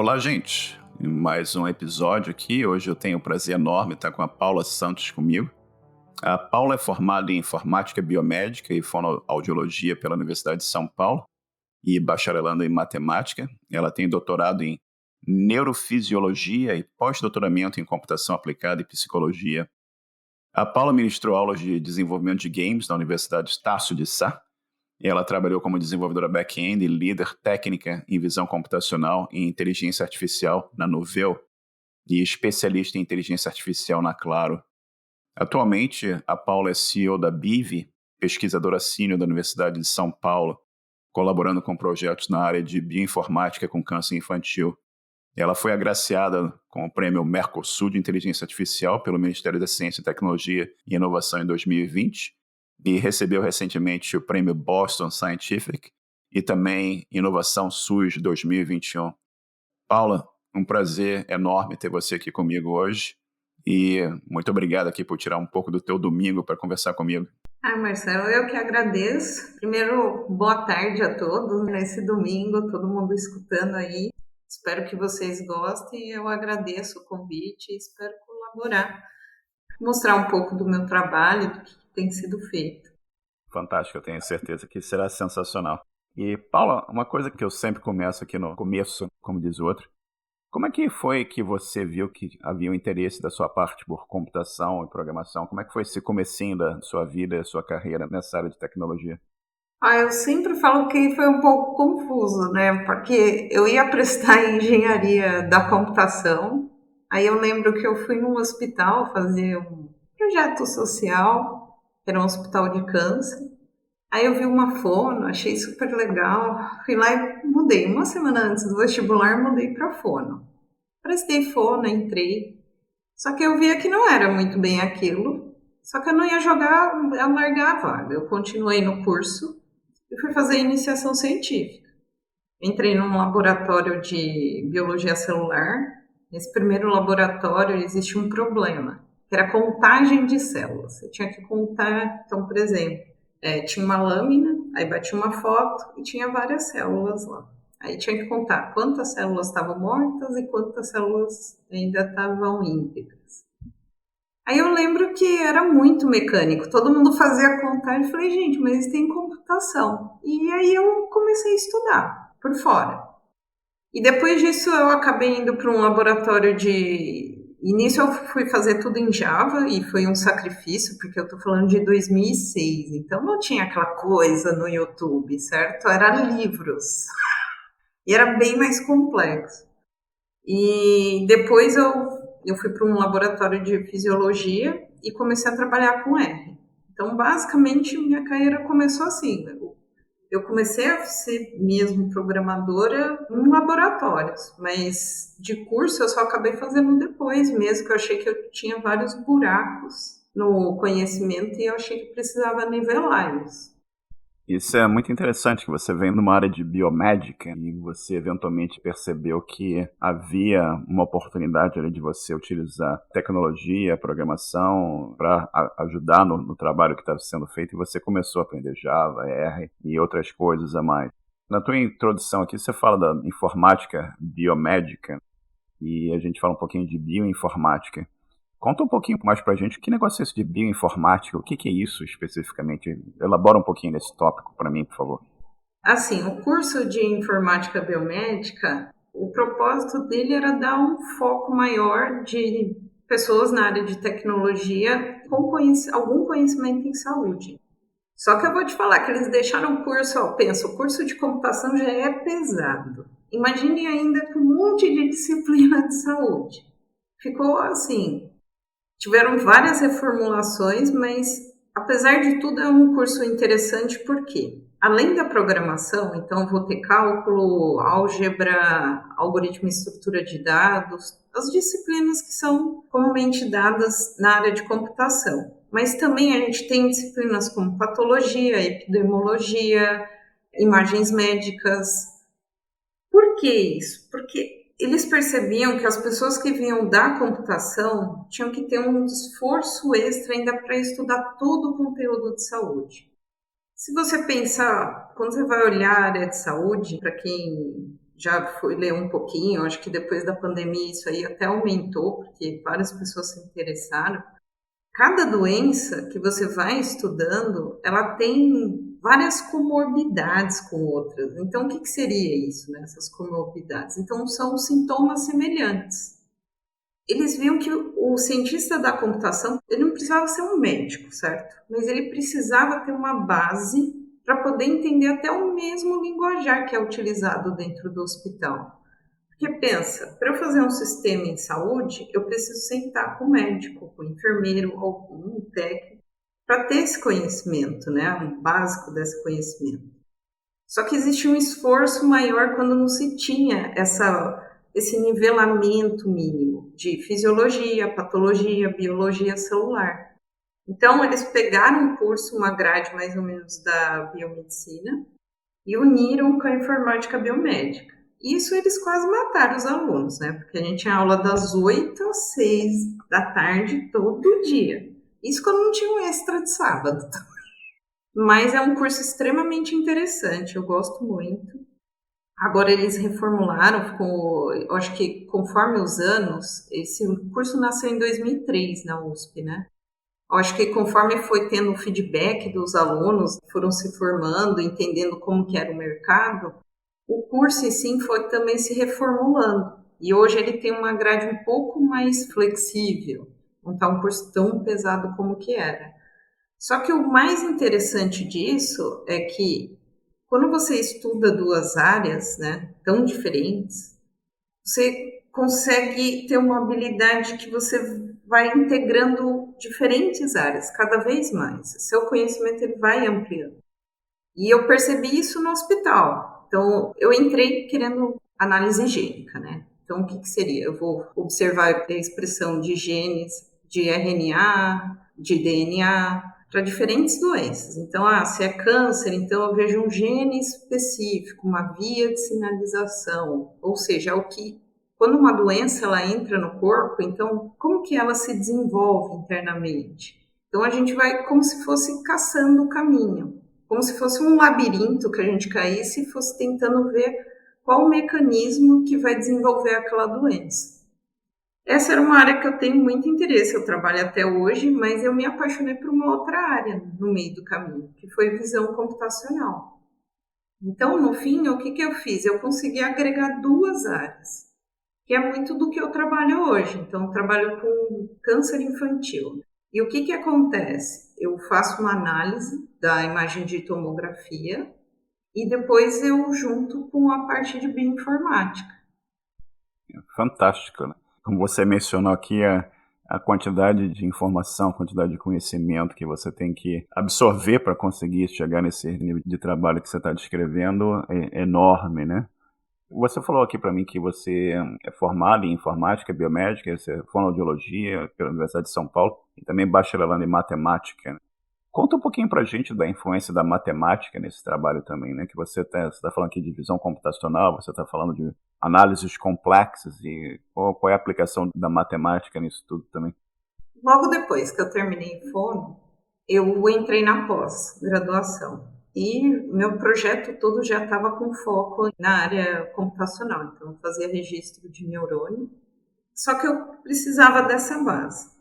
Olá, gente. Em mais um episódio aqui. Hoje eu tenho o prazer enorme de estar com a Paula Santos comigo. A Paula é formada em Informática Biomédica e Fonoaudiologia pela Universidade de São Paulo e bacharelando em Matemática. Ela tem doutorado em Neurofisiologia e pós-doutoramento em Computação Aplicada e Psicologia. A Paula ministrou aulas de desenvolvimento de games na Universidade Estácio de Sá. Ela trabalhou como desenvolvedora back-end e líder técnica em visão computacional e inteligência artificial na Novell e especialista em inteligência artificial na Claro. Atualmente, a Paula é CEO da BIV, pesquisadora sênior da Universidade de São Paulo, colaborando com projetos na área de bioinformática com câncer infantil. Ela foi agraciada com o prêmio Mercosul de Inteligência Artificial pelo Ministério da Ciência, Tecnologia e Inovação em 2020 e recebeu recentemente o prêmio Boston Scientific e também Inovação SUS 2021. Paula, um prazer enorme ter você aqui comigo hoje e muito obrigado aqui por tirar um pouco do teu domingo para conversar comigo. Marcelo, eu que agradeço. Primeiro, boa tarde a todos nesse domingo, todo mundo escutando aí. Espero que vocês gostem. Eu agradeço o convite e espero colaborar, mostrar um pouco do meu trabalho, do que tem sido feito. Fantástico, eu tenho certeza que será sensacional. E, Paula, uma coisa que eu sempre começo aqui no começo, como diz o outro, como é que foi que você viu que havia um interesse da sua parte por computação e programação? Como é que foi esse comecinho da sua vida, da sua carreira nessa área de tecnologia? Eu sempre falo que foi um pouco confuso, né? Porque eu ia prestar engenharia da computação, aí eu lembro que eu fui num hospital fazer um projeto social, que era um hospital de câncer. Aí eu vi uma fono, achei super legal, fui lá e mudei. Uma semana antes do vestibular, mudei para fono. Prestei fono, entrei. Só que eu via que não era muito bem aquilo. Só que eu não ia largar a vaga. Eu continuei no curso e fui fazer iniciação científica. Entrei num laboratório de biologia celular. Nesse primeiro laboratório existe um problema, que era a contagem de células. Você tinha que contar, então, por exemplo, tinha uma lâmina, aí batia uma foto e tinha várias células lá. Aí tinha que contar quantas células estavam mortas e quantas células ainda estavam íntegras. Aí eu lembro que era muito mecânico, todo mundo fazia contar e falei, gente, mas tem computação. E aí eu comecei a estudar por fora. E depois disso eu acabei indo para um laboratório de... Início eu fui fazer tudo em Java e foi um sacrifício, porque eu tô falando de 2006, então não tinha aquela coisa no YouTube, certo? Era livros. E era bem mais complexo. E depois eu fui para um laboratório de fisiologia e comecei a trabalhar com R. Então, basicamente, minha carreira começou assim. Eu comecei a ser mesmo programadora em laboratórios, mas de curso eu só acabei fazendo depois mesmo, que eu achei que eu tinha vários buracos no conhecimento e eu achei que precisava nivelar isso. Isso é muito interessante, que você vem numa área de biomédica e você eventualmente percebeu que havia uma oportunidade ali de você utilizar tecnologia, programação para ajudar no trabalho que estava sendo feito e você começou a aprender Java, R e outras coisas a mais. Na tua introdução aqui você fala da informática biomédica e a gente fala um pouquinho de bioinformática. Conta um pouquinho mais pra gente, que negócio é esse de bioinformática? O que é isso especificamente? Elabora um pouquinho desse tópico para mim, por favor. Assim, o curso de informática biomédica, o propósito dele era dar um foco maior de pessoas na área de tecnologia com algum conhecimento em saúde. Só que eu vou te falar que eles deixaram o curso, o curso de computação já é pesado. Imagine ainda com um monte de disciplina de saúde. Ficou assim, tiveram várias reformulações, mas apesar de tudo é um curso interessante porque, além da programação, então vou ter cálculo, álgebra, algoritmo e estrutura de dados, as disciplinas que são comumente dadas na área de computação. Mas também a gente tem disciplinas como patologia, epidemiologia, imagens médicas. Por que isso? Porque eles percebiam que as pessoas que vinham da computação tinham que ter um esforço extra ainda para estudar todo o conteúdo de saúde. Se você pensar, quando você vai olhar a área de saúde, para quem já fui ler um pouquinho, acho que depois da pandemia isso aí até aumentou, porque várias pessoas se interessaram. Cada doença que você vai estudando, ela tem várias comorbidades com outras. Então, o que seria isso, né, essas comorbidades? Então, são sintomas semelhantes. Eles viam que o cientista da computação, ele não precisava ser um médico, certo? Mas ele precisava ter uma base para poder entender até o mesmo linguajar que é utilizado dentro do hospital. Porque pensa, para eu fazer um sistema em saúde, eu preciso sentar com o médico, com o enfermeiro ou com um técnico para ter esse conhecimento, né? Um básico desse conhecimento. Só que existe um esforço maior quando não se tinha esse nivelamento mínimo de fisiologia, patologia, biologia celular. Então, eles pegaram um curso, uma grade mais ou menos da biomedicina e uniram com a informática biomédica. Isso eles quase mataram os alunos, né? Porque a gente tinha aula das 8 às 6 da tarde todo dia. Isso quando não tinha um extra de sábado. Mas é um curso extremamente interessante, eu gosto muito. Agora eles reformularam, eu acho que conforme os anos, esse curso nasceu em 2003 na USP, né? Eu acho que conforme foi tendo o feedback dos alunos, foram se formando, entendendo como que era o mercado, o curso em si foi também se reformulando. E hoje ele tem uma grade um pouco mais flexível, não está um curso tão pesado como que era. Só que o mais interessante disso é que quando você estuda duas áreas, né, tão diferentes, você consegue ter uma habilidade que você vai integrando diferentes áreas cada vez mais. Seu conhecimento ele vai ampliando. E eu percebi isso no hospital. Então, eu entrei querendo análise higiênica, né? Então, o que seria? Eu vou observar a expressão de genes, de RNA, de DNA, para diferentes doenças. Então, se é câncer, então eu vejo um gene específico, uma via de sinalização, ou seja, é o que, quando uma doença ela entra no corpo, então como que ela se desenvolve internamente? Então a gente vai como se fosse caçando o caminho, como se fosse um labirinto que a gente caísse e fosse tentando ver qual o mecanismo que vai desenvolver aquela doença. Essa era uma área que eu tenho muito interesse, eu trabalho até hoje, mas eu me apaixonei por uma outra área no meio do caminho, que foi visão computacional. Então, no fim, o que eu fiz? Eu consegui agregar duas áreas, que é muito do que eu trabalho hoje. Então, eu trabalho com câncer infantil. E o que acontece? Eu faço uma análise da imagem de tomografia e depois eu junto com a parte de bioinformática. Fantástico, né? Como você mencionou aqui, a quantidade de informação, a quantidade de conhecimento que você tem que absorver para conseguir chegar nesse nível de trabalho que você está descrevendo é enorme, né? Você falou aqui para mim que você é formado em informática biomédica, você é fonoaudiologia pela Universidade de São Paulo e também bacharelando em matemática, né? Conta um pouquinho para a gente da influência da matemática nesse trabalho também, né? Que você tá falando aqui de visão computacional, você está falando de análises complexas e qual é a aplicação da matemática nisso tudo também? Logo depois que eu terminei fono, eu entrei na pós-graduação. E meu projeto todo já estava com foco na área computacional, então eu fazia registro de neurônio, só que eu precisava dessa base.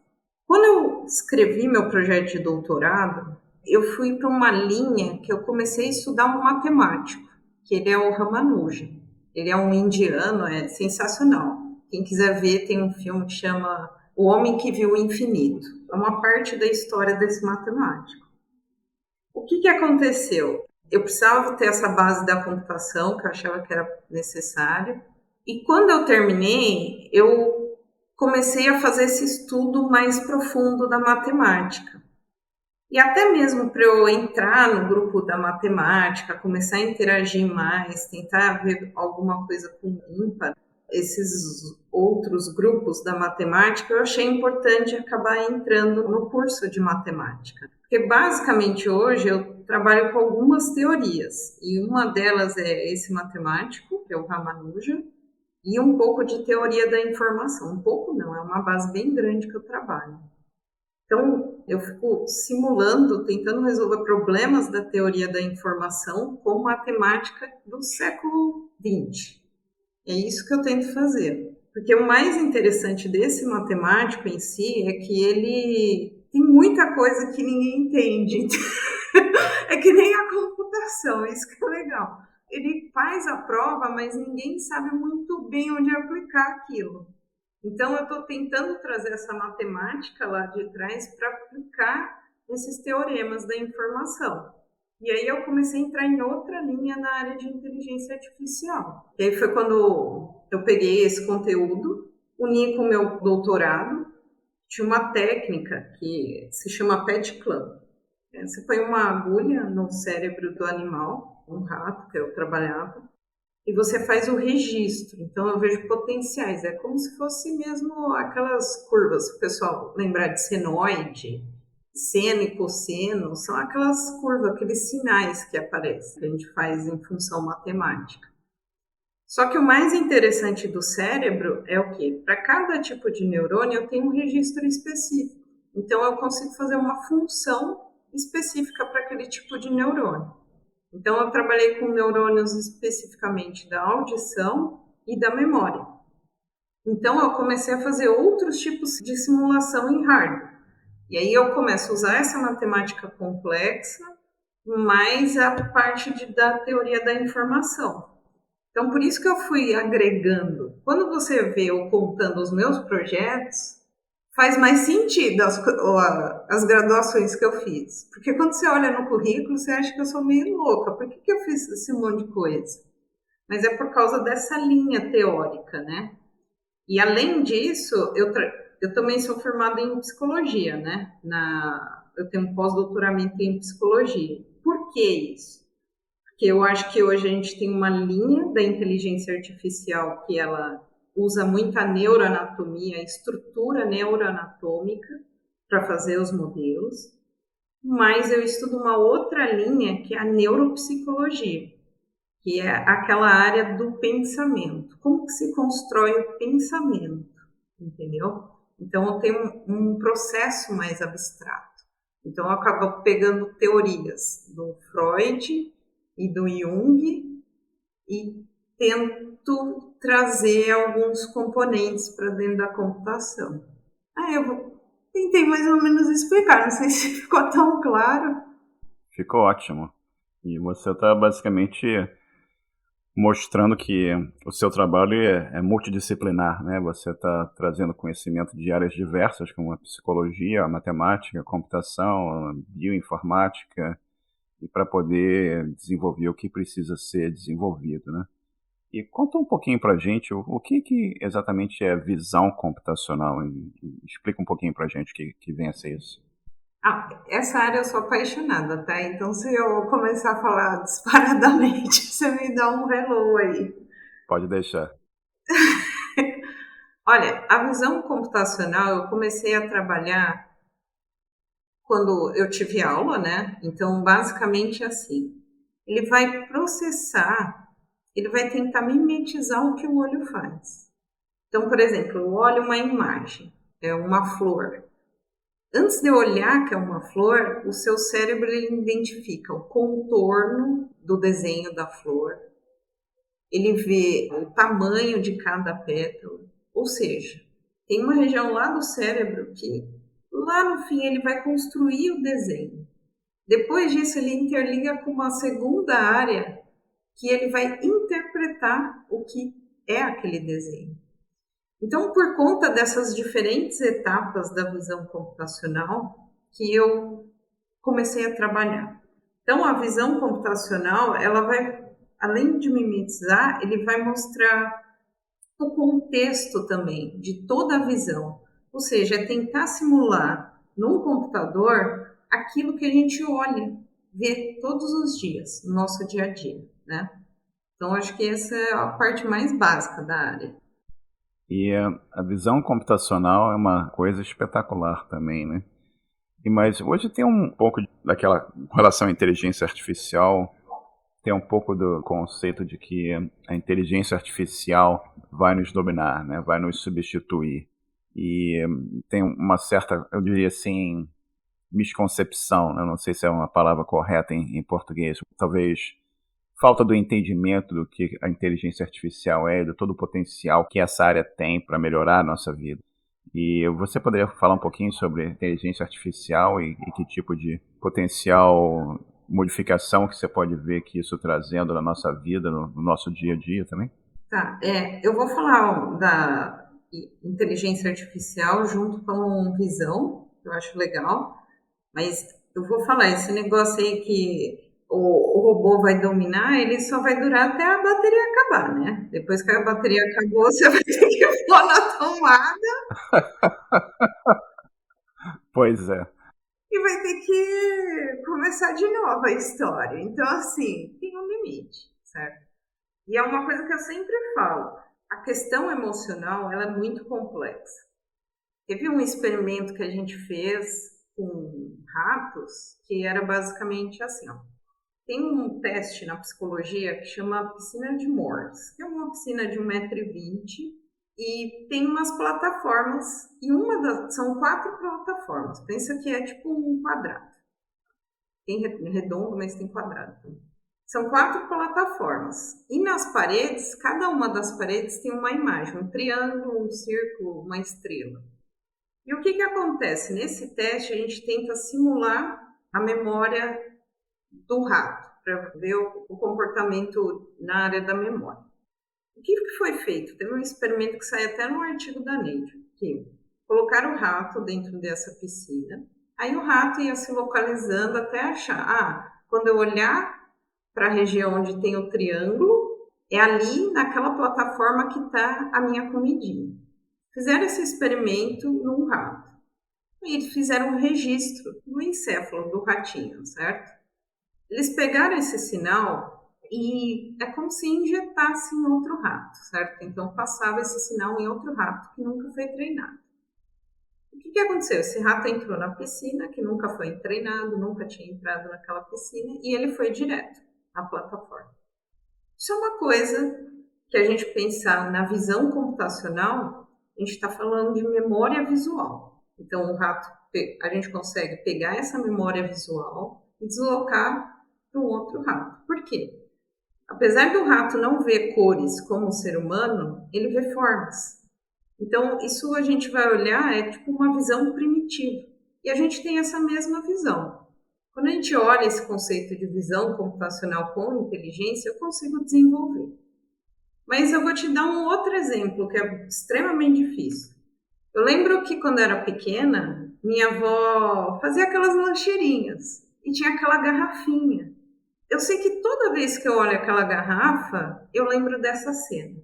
Quando eu escrevi meu projeto de doutorado, eu fui para uma linha que eu comecei a estudar um matemático, que ele é o Ramanuja. Ele é um indiano, é sensacional. Quem quiser ver, tem um filme que chama O Homem que Viu o Infinito. É uma parte da história desse matemático. O que aconteceu? Eu precisava ter essa base da computação, que eu achava que era necessário. E quando eu terminei, eu comecei a fazer esse estudo mais profundo da matemática. E até mesmo para eu entrar no grupo da matemática, começar a interagir mais, tentar ver alguma coisa com ímpar, esses outros grupos da matemática, eu achei importante acabar entrando no curso de matemática. Porque basicamente hoje eu trabalho com algumas teorias, e uma delas é esse matemático, que é o Ramanuja, e um pouco de teoria da informação. Um pouco não, é uma base bem grande que eu trabalho. Então, eu fico simulando, tentando resolver problemas da teoria da informação com matemática do século XX. É isso que eu tento fazer. Porque o mais interessante desse matemático em si é que ele tem muita coisa que ninguém entende. É que nem a computação, isso que é legal. Ele faz a prova, mas ninguém sabe muito bem onde aplicar aquilo. Então, eu estou tentando trazer essa matemática lá de trás para aplicar esses teoremas da informação. E aí eu comecei a entrar em outra linha na área de inteligência artificial. E aí foi quando eu peguei esse conteúdo, uni com o meu doutorado, tinha uma técnica que se chama PET Club. Você põe uma agulha no cérebro do animal, um rato que eu trabalhava, e você faz o registro. Então eu vejo potenciais, é como se fosse mesmo aquelas curvas, o pessoal lembrar de senoide, seno e cosseno, são aquelas curvas, aqueles sinais que aparecem, que a gente faz em função matemática. Só que o mais interessante do cérebro é o quê? Para cada tipo de neurônio eu tenho um registro específico. Então eu consigo fazer uma função específica para aquele tipo de neurônio. Então eu trabalhei com neurônios especificamente da audição e da memória. Então eu comecei a fazer outros tipos de simulação em hardware. E aí eu começo a usar essa matemática complexa, mais a parte da teoria da informação. Então, por isso que eu fui agregando. Quando você vê eu contando os meus projetos, faz mais sentido as graduações que eu fiz. Porque quando você olha no currículo, você acha que eu sou meio louca. Por que eu fiz esse monte de coisa? Mas é por causa dessa linha teórica, né? E além disso, eu também sou formada em psicologia, né? Eu tenho um pós-doutoramento em psicologia. Por que isso? Porque eu acho que hoje a gente tem uma linha da inteligência artificial que ela usa muita neuroanatomia, estrutura neuroanatômica para fazer os modelos, mas eu estudo uma outra linha que é a neuropsicologia, que é aquela área do pensamento. Como que se constrói o pensamento, entendeu? Então eu tenho um processo mais abstrato. Então eu acabo pegando teorias do Freud e do Jung e tento trazer alguns componentes para dentro da computação. Tentei mais ou menos explicar, não sei se ficou tão claro. Ficou ótimo. E você está basicamente mostrando que o seu trabalho é multidisciplinar, né? Você está trazendo conhecimento de áreas diversas, como a psicologia, a matemática, a computação, a bioinformática, e para poder desenvolver o que precisa ser desenvolvido, né? E conta um pouquinho para a gente o que exatamente é visão computacional. Explica um pouquinho para a gente o que vem a ser isso. Essa área eu sou apaixonada, tá? Então, se eu começar a falar disparadamente, você me dá um hello aí. Pode deixar. Olha, a visão computacional eu comecei a trabalhar quando eu tive aula, né? Então, basicamente assim, ele vai processar, ele vai tentar mimetizar o que o olho faz. Então, por exemplo, eu olho uma imagem, é uma flor. Antes de eu olhar que é uma flor, o seu cérebro ele identifica o contorno do desenho da flor, ele vê o tamanho de cada pétalo, ou seja, tem uma região lá do cérebro que lá no fim ele vai construir o desenho. Depois disso ele interliga com uma segunda área que ele vai interpretar o que é aquele desenho. Então, por conta dessas diferentes etapas da visão computacional, que eu comecei a trabalhar. Então, a visão computacional, ela vai, além de mimetizar, ele vai mostrar o contexto também de toda a visão. Ou seja, é tentar simular num computador aquilo que a gente olha, vê todos os dias, no nosso dia a dia, né? Então, acho que essa é a parte mais básica da área. E a visão computacional é uma coisa espetacular também, né? Mas hoje tem um pouco daquela com relação à inteligência artificial, tem um pouco do conceito de que a inteligência artificial vai nos dominar, né? Vai nos substituir. E tem uma certa, eu diria assim, misconcepção, né? Não sei se é uma palavra correta em português, talvez falta do entendimento do que a inteligência artificial é, de todo o potencial que essa área tem para melhorar a nossa vida. E você poderia falar um pouquinho sobre inteligência artificial e que tipo de potencial modificação que você pode ver que isso trazendo na nossa vida, no nosso dia a dia também? Tá, eu vou falar da inteligência artificial junto com visão, que eu acho legal, mas eu vou falar esse negócio aí que o robô vai dominar, ele só vai durar até a bateria acabar, né? Depois que a bateria acabou, você vai ter que pôr na tomada Pois é. e vai ter que começar de novo a história. Então, assim, tem um limite, certo? E é uma coisa que eu sempre falo, a questão emocional, ela é muito complexa. Teve um experimento que a gente fez com ratos, que era basicamente assim, ó. Tem um teste na psicologia que chama piscina de Morse, que é uma piscina de 1,20 m e tem umas plataformas, e são 4 plataformas. Pensa que é tipo um quadrado. Tem redondo, mas tem quadrado também. São 4 plataformas. E nas paredes, cada uma das paredes tem uma imagem, um triângulo, um círculo, uma estrela. E o que acontece? Nesse teste, a gente tenta simular a memória do rato, para ver o comportamento na área da memória. O que foi feito? Teve um experimento que sai até no artigo da Nature, que colocaram o rato dentro dessa piscina, aí o rato ia se localizando até achar, quando eu olhar para a região onde tem o triângulo, é ali naquela plataforma que está a minha comidinha. Fizeram esse experimento num rato. E eles fizeram um registro no encéfalo do ratinho, certo? Eles pegaram esse sinal e é como se injetasse em outro rato, certo? Então passava esse sinal em outro rato que nunca foi treinado. O que aconteceu? Esse rato entrou na piscina, que nunca foi treinado, nunca tinha entrado naquela piscina, e ele foi direto à plataforma. Isso é uma coisa que a gente pensar na visão computacional, a gente está falando de memória visual. Então, o rato, a gente consegue pegar essa memória visual e deslocar para um outro rato. Por quê? Apesar do rato não ver cores como o ser humano, ele vê formas. Então, isso a gente vai olhar, é tipo uma visão primitiva. E a gente tem essa mesma visão. Quando a gente olha esse conceito de visão computacional com inteligência, eu consigo desenvolver. Mas eu vou te dar um outro exemplo que é extremamente difícil. Eu lembro que quando eu era pequena, minha avó fazia aquelas lancheirinhas e tinha aquela garrafinha. Eu sei que toda vez que eu olho aquela garrafa, eu lembro dessa cena.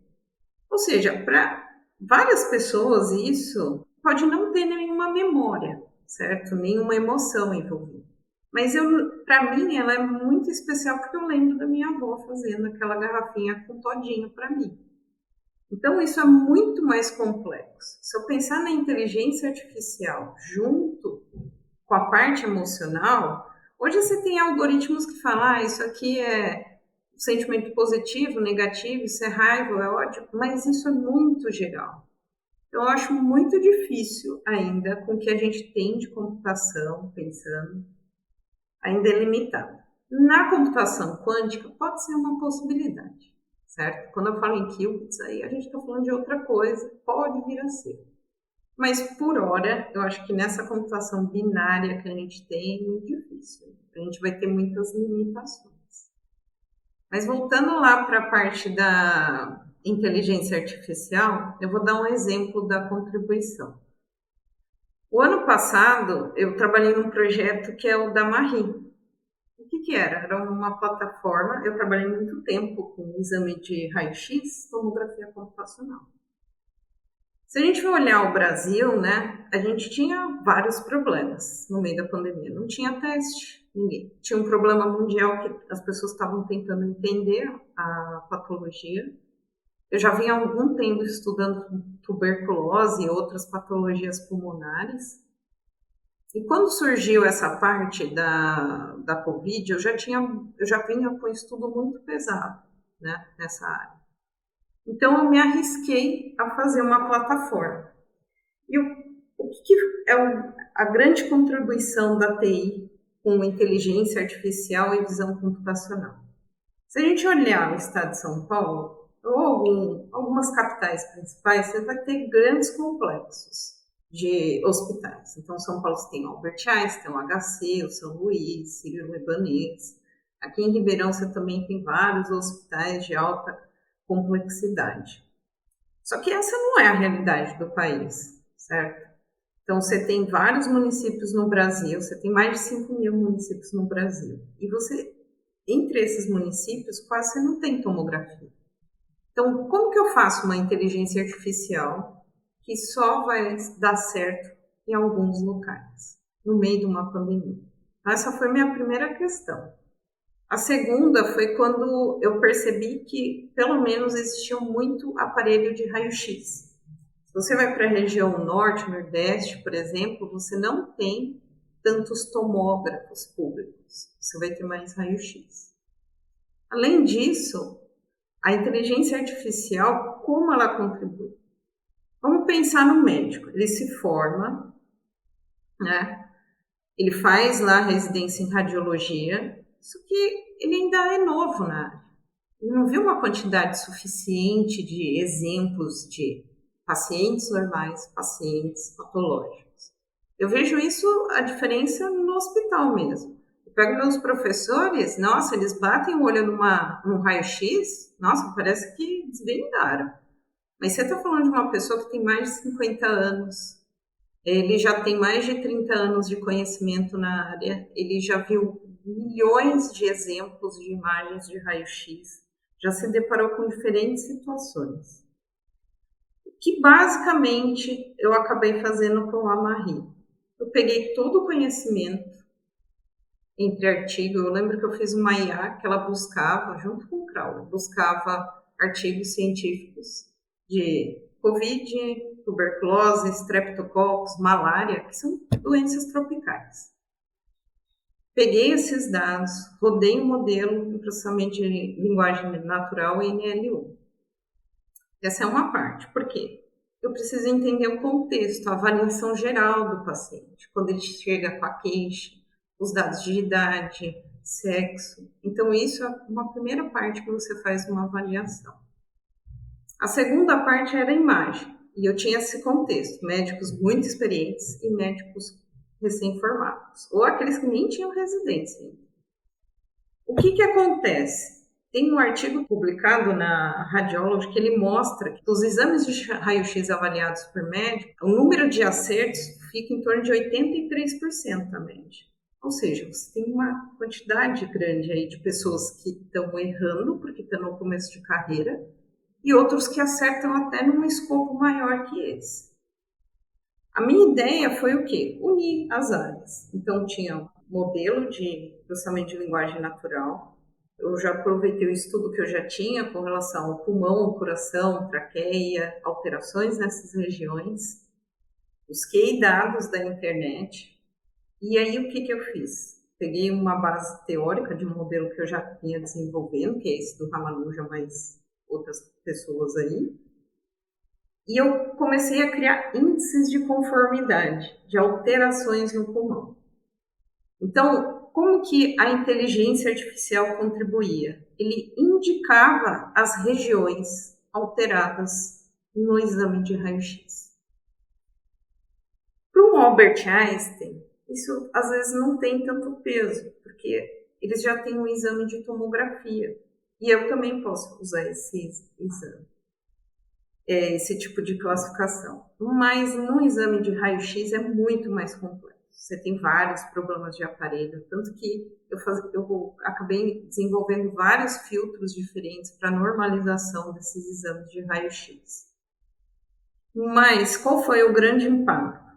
Ou seja, para várias pessoas isso pode não ter nenhuma memória, certo? Nenhuma emoção envolvida. Mas para mim ela é muito especial porque eu lembro da minha avó fazendo aquela garrafinha com todinho para mim. Então isso é muito mais complexo. Se eu pensar na inteligência artificial junto com a parte emocional, hoje você tem algoritmos que falam, isso aqui é sentimento positivo, negativo, isso é raiva, é ódio, mas isso é muito geral. Então, eu acho muito difícil ainda com o que a gente tem de computação, pensando, ainda é limitado. Na computação quântica, pode ser uma possibilidade, certo? Quando eu falo em qubits, aí a gente está falando de outra coisa, pode vir a ser. Mas, por hora, eu acho que nessa computação binária que a gente tem, é muito difícil. A gente vai ter muitas limitações. Mas voltando lá para a parte da inteligência artificial, eu vou dar um exemplo da contribuição. O ano passado, eu trabalhei num projeto que é o da Marie. O que era? Era uma plataforma, eu trabalhei muito tempo com exame de raio-x, tomografia computacional. Se a gente for olhar o Brasil, né, a gente tinha vários problemas no meio da pandemia. Não tinha teste, ninguém. Tinha um problema mundial que as pessoas estavam tentando entender a patologia. Eu já vinha há algum tempo estudando tuberculose e outras patologias pulmonares. E quando surgiu essa parte da Covid, eu já vinha com um estudo muito pesado, né, nessa área. Então, eu me arrisquei a fazer uma plataforma. E o que é a grande contribuição da TI com inteligência artificial e visão computacional? Se a gente olhar o estado de São Paulo, ou algumas capitais principais, você vai ter grandes complexos de hospitais. Então, São Paulo tem o Albert Einstein, o HC, o São Luís, Sírio-Libanês. Aqui em Ribeirão você também tem vários hospitais de alta complexidade. Só que essa não é a realidade do país, certo? Então, você tem vários municípios no Brasil, você tem mais de 5 mil municípios no Brasil. E você, entre esses municípios, quase você não tem tomografia. Então, como que eu faço uma inteligência artificial que só vai dar certo em alguns locais, no meio de uma pandemia? Essa foi minha primeira questão. A segunda foi quando eu percebi que, pelo menos, existia muito aparelho de raio-x. Se você vai para a região norte, nordeste, por exemplo, você não tem tantos tomógrafos públicos. Você vai ter mais raio-x. Além disso, a inteligência artificial, como ela contribui? Vamos pensar no médico. Ele se forma, né? Ele faz lá a residência em radiologia, só que ele ainda é novo na área. Ele não viu uma quantidade suficiente de exemplos de pacientes normais, pacientes patológicos. Eu vejo isso, a diferença no hospital mesmo. Eu pego meus professores, nossa, eles batem o olho num raio-x, nossa, parece que desvendaram. Mas você está falando de uma pessoa que tem mais de 50 anos, ele já tem mais de 30 anos de conhecimento na área, ele já viu milhões de exemplos de imagens de raio-x, já se deparou com diferentes situações. Que basicamente eu acabei fazendo com a Marie. Eu peguei todo o conhecimento entre artigos, eu lembro que eu fiz uma IA que ela buscava, junto com o Crowley, buscava artigos científicos de Covid, tuberculose, streptococcus, malária, que são doenças tropicais. Peguei esses dados, rodei um modelo de processamento de linguagem natural NLU. Essa é uma parte. Por quê? Eu preciso entender o contexto, a avaliação geral do paciente, quando ele chega com a queixa, os dados de idade, sexo. Então, isso é uma primeira parte que você faz uma avaliação. A segunda parte era a imagem, e eu tinha esse contexto, médicos muito experientes e médicos recém-formados, ou aqueles que nem tinham residência. O que acontece? Tem um artigo publicado na Radiology que ele mostra que dos exames de raio-x avaliados por médico, o número de acertos fica em torno de 83% na média. Ou seja, você tem uma quantidade grande aí de pessoas que estão errando porque estão no começo de carreira e outros que acertam até num escopo maior que esse. A minha ideia foi o quê? Unir as áreas. Então, tinha um modelo de processamento de linguagem natural. Eu já aproveitei o estudo que eu já tinha com relação ao pulmão, ao coração, traqueia, alterações nessas regiões. Busquei dados da internet. E aí, o que eu fiz? Peguei uma base teórica de um modelo que eu já vinha desenvolvendo, que é esse do Ramanuja, mais outras pessoas aí. E eu comecei a criar índices de conformidade, de alterações no pulmão. Então, como que a inteligência artificial contribuía? Ele indicava as regiões alteradas no exame de raio-x. Para um Albert Einstein, isso às vezes não tem tanto peso, porque eles já têm um exame de tomografia. E eu também posso usar esse exame. Esse tipo de classificação. Mas no exame de raio-x é muito mais complexo. Você tem vários problemas de aparelho, tanto que eu acabei desenvolvendo vários filtros diferentes para normalização desses exames de raio-x. Mas qual foi o grande impacto?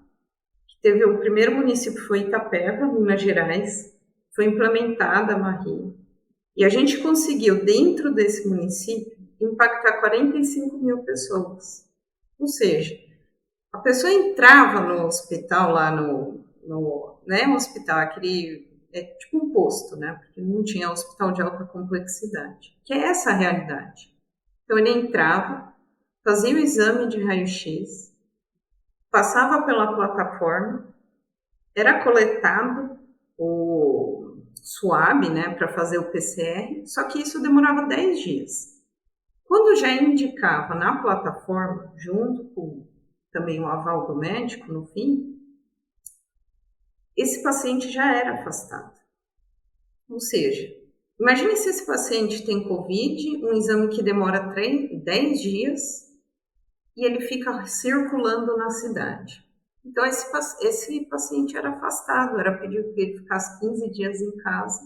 Teve o primeiro município foi Itapeva, Minas Gerais, foi implementada a Marie, e a gente conseguiu, dentro desse município, impactar 45 mil pessoas. Ou seja, a pessoa entrava no hospital lá no hospital, aquele, tipo um posto, né? Porque não tinha hospital de alta complexidade, que é essa a realidade. Então ele entrava, fazia o exame de raio-x, passava pela plataforma, era coletado SWAB, né, para fazer o PCR, só que isso demorava 10 dias. Quando já indicava na plataforma, junto com também o aval do médico no fim, esse paciente já era afastado. Ou seja, imagine se esse paciente tem Covid, um exame que demora 10 dias e ele fica circulando na cidade. Então, esse paciente era afastado, era pedido que ele ficasse 15 dias em casa.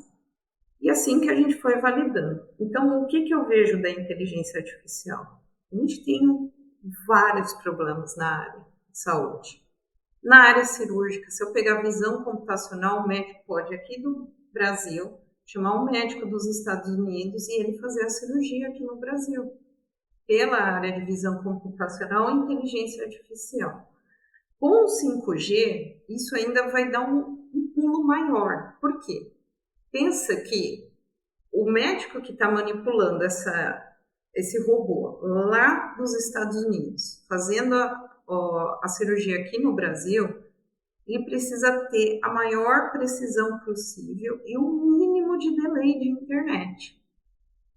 E assim que a gente foi validando. Então, o que eu vejo da inteligência artificial? A gente tem vários problemas na área de saúde. Na área cirúrgica, se eu pegar visão computacional, o médico pode, aqui do Brasil, chamar um médico dos Estados Unidos e ele fazer a cirurgia aqui no Brasil. Pela área de visão computacional e inteligência artificial. Com o 5G, isso ainda vai dar um pulo maior. Por quê? Pensa que o médico que está manipulando esse robô lá dos Estados Unidos, fazendo a cirurgia aqui no Brasil, ele precisa ter a maior precisão possível e o mínimo de delay de internet.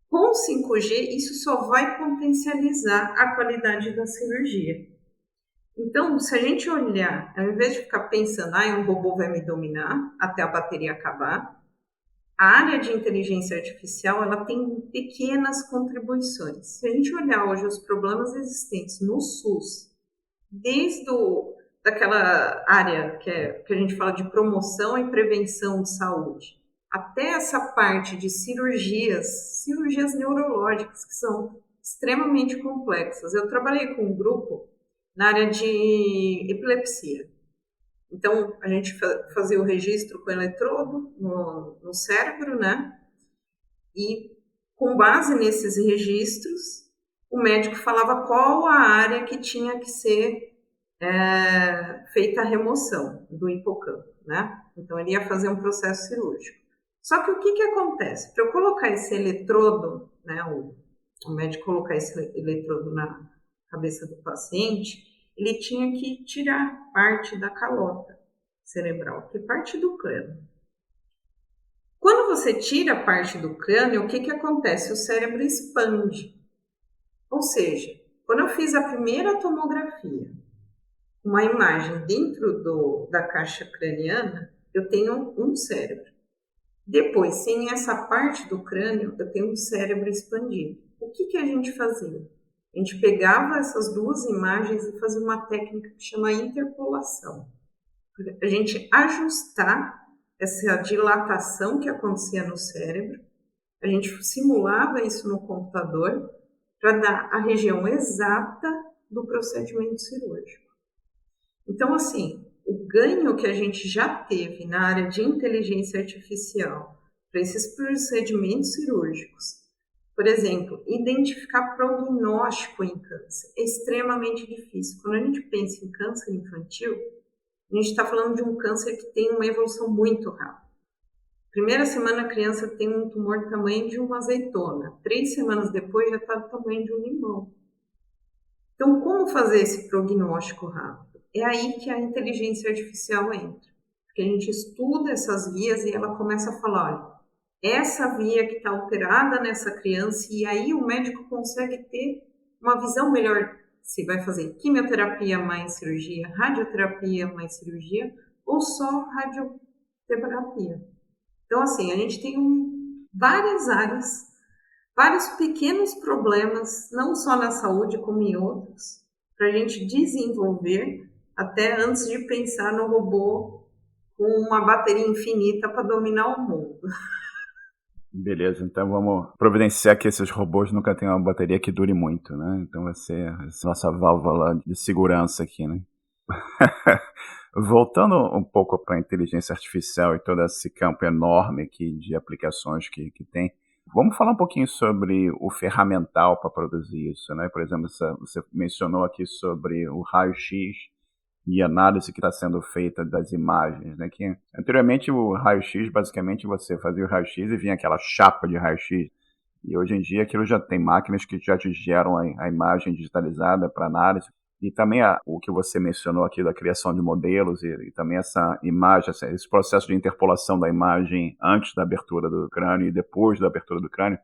Com o 5G, isso só vai potencializar a qualidade da cirurgia. Então, se a gente olhar, ao invés de ficar pensando, um robô vai me dominar até a bateria acabar, a área de inteligência artificial ela tem pequenas contribuições. Se a gente olhar hoje os problemas existentes no SUS, desde daquela área que a gente fala de promoção e prevenção de saúde, até essa parte de cirurgias neurológicas, que são extremamente complexas. Eu trabalhei com um grupo na área de epilepsia. Então, a gente fazia o registro com eletrodo no cérebro, né? E, com base nesses registros, o médico falava qual a área que tinha que ser feita a remoção do hipocampo, né? Então, ele ia fazer um processo cirúrgico. Só que o que acontece? Para eu colocar esse eletrodo, né, o médico colocar esse eletrodo na cabeça do paciente, ele tinha que tirar parte da calota cerebral, que é parte do crânio. Quando você tira parte do crânio, o que acontece? O cérebro expande. Ou seja, quando eu fiz a primeira tomografia, uma imagem dentro da caixa craniana, eu tenho um cérebro. Depois, sem essa parte do crânio, eu tenho um cérebro expandido. O que a gente fazia? A gente pegava essas duas imagens e fazia uma técnica que chama interpolação. A gente ajustar essa dilatação que acontecia no cérebro, a gente simulava isso no computador para dar a região exata do procedimento cirúrgico. Então, assim, o ganho que a gente já teve na área de inteligência artificial para esses procedimentos cirúrgicos, por exemplo, identificar prognóstico em câncer é extremamente difícil. Quando a gente pensa em câncer infantil, a gente está falando de um câncer que tem uma evolução muito rápida. Primeira semana a criança tem um tumor do tamanho de uma azeitona. 3 semanas depois já está do tamanho de um limão. Então, como fazer esse prognóstico rápido? É aí que a inteligência artificial entra. Porque a gente estuda essas vias e ela começa a falar, olha, essa via que está alterada nessa criança, e aí o médico consegue ter uma visão melhor se vai fazer quimioterapia mais cirurgia, radioterapia mais cirurgia, ou só radioterapia. Então, assim, a gente tem várias áreas, vários pequenos problemas, não só na saúde, como em outros, para a gente desenvolver até antes de pensar no robô com uma bateria infinita para dominar o mundo. Beleza, então vamos providenciar que esses robôs nunca tenham uma bateria que dure muito, né? Então vai ser essa nossa válvula de segurança aqui, né? Voltando um pouco para a inteligência artificial e todo esse campo enorme aqui de aplicações que tem, vamos falar um pouquinho sobre o ferramental para produzir isso, né? Por exemplo, você mencionou aqui sobre o raio-x e análise que está sendo feita das imagens, né? Que anteriormente o raio-x, basicamente você fazia o raio-x e vinha aquela chapa de raio-x, e hoje em dia aquilo já tem máquinas que já te geram a imagem digitalizada para análise. E também o que você mencionou aqui da criação de modelos e também essa imagem, esse processo de interpolação da imagem antes da abertura do crânio e depois da abertura do crânio.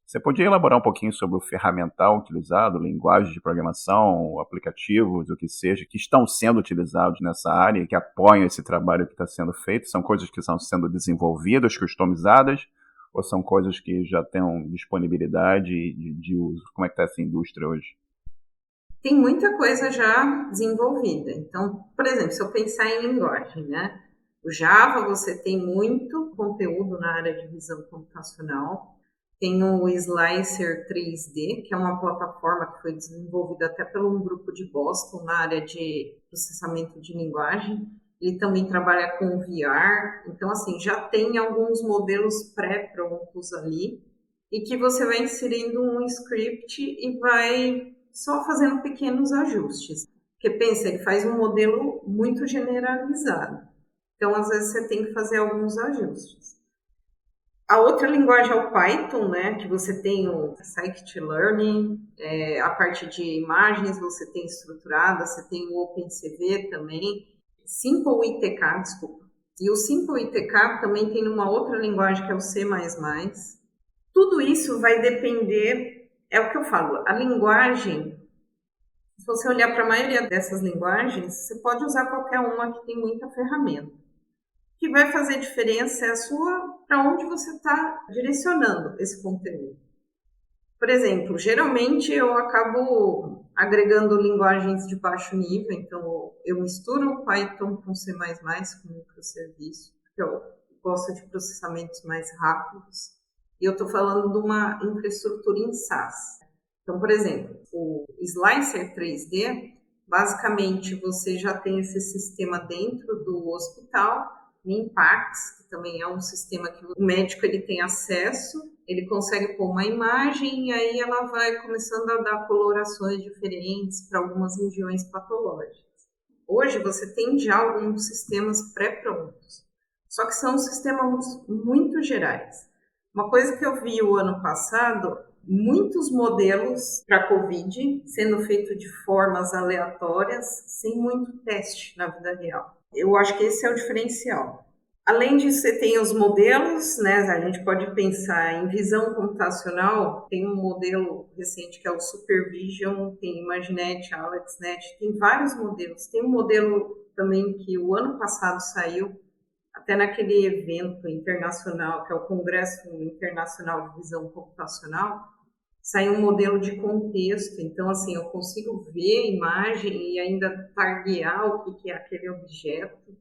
Você podia elaborar um pouquinho sobre o ferramental utilizado, linguagem de programação, aplicativos, o que seja, que estão sendo utilizados nessa área e que apoiam esse trabalho que está sendo feito? São coisas que estão sendo desenvolvidas, customizadas, ou são coisas que já têm disponibilidade de uso? Como é que está essa indústria hoje? Tem muita coisa já desenvolvida. Então, por exemplo, se eu pensar em linguagem, né? O Java, você tem muito conteúdo na área de visão computacional. Tem o Slicer 3D, que é uma plataforma que foi desenvolvida até por um grupo de Boston na área de processamento de linguagem. Ele também trabalha com VR. Então, assim, já tem alguns modelos pré-prontos ali e que você vai inserindo um script e vai só fazendo pequenos ajustes. Porque pensa, ele faz um modelo muito generalizado. Então, às vezes, você tem que fazer alguns ajustes. A outra linguagem é o Python, né? Que você tem o Scikit-learn, a parte de imagens você tem estruturada, você tem o OpenCV também, Simple ITK, desculpa. E o Simple ITK também tem uma outra linguagem que é o C++. Tudo isso vai depender, é o que eu falo, a linguagem, se você olhar para a maioria dessas linguagens, você pode usar qualquer uma que tem muita ferramenta. O que vai fazer diferença é a sua, para onde você está direcionando esse conteúdo. Por exemplo, geralmente eu acabo agregando linguagens de baixo nível, então eu misturo o Python com C++ como microserviço, porque eu gosto de processamentos mais rápidos. E eu estou falando de uma infraestrutura em SaaS. Então, por exemplo, o Slicer 3D, basicamente você já tem esse sistema dentro do hospital, o Impact, que também é um sistema que o médico ele tem acesso, ele consegue pôr uma imagem e aí ela vai começando a dar colorações diferentes para algumas regiões patológicas. Hoje você tem já alguns sistemas pré-prontos, só que são sistemas muito gerais. Uma coisa que eu vi o ano passado, muitos modelos para COVID sendo feito de formas aleatórias, sem muito teste na vida real. Eu acho que esse é o diferencial. Além disso, você tem os modelos, né? A gente pode pensar em visão computacional, tem um modelo recente que é o Supervision, tem Imaginet, AlexNet, tem vários modelos. Tem um modelo também que o ano passado saiu, até naquele evento internacional, que é o Congresso Internacional de Visão Computacional, saiu um modelo de contexto. Então, assim, eu consigo ver a imagem e ainda taguear o que é aquele objeto.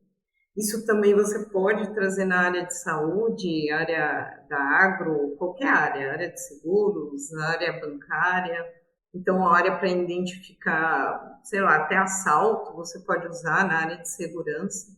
Isso também você pode trazer na área de saúde, área da agro, qualquer área de seguros, área bancária. Então, a área para identificar, sei lá, até assalto, você pode usar na área de segurança.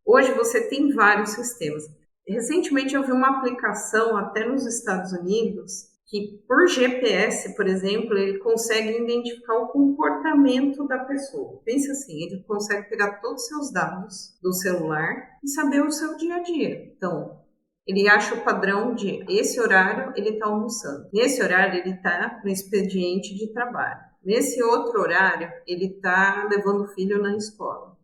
Hoje você tem vários sistemas. Recentemente eu vi uma aplicação até nos Estados Unidos que por GPS, por exemplo, ele consegue identificar o comportamento da pessoa. Pensa assim, ele consegue pegar todos os seus dados do celular e saber o seu dia a dia. Então, ele acha o padrão de esse horário ele está almoçando, nesse horário ele está no expediente de trabalho, nesse outro horário ele está levando o filho na escola.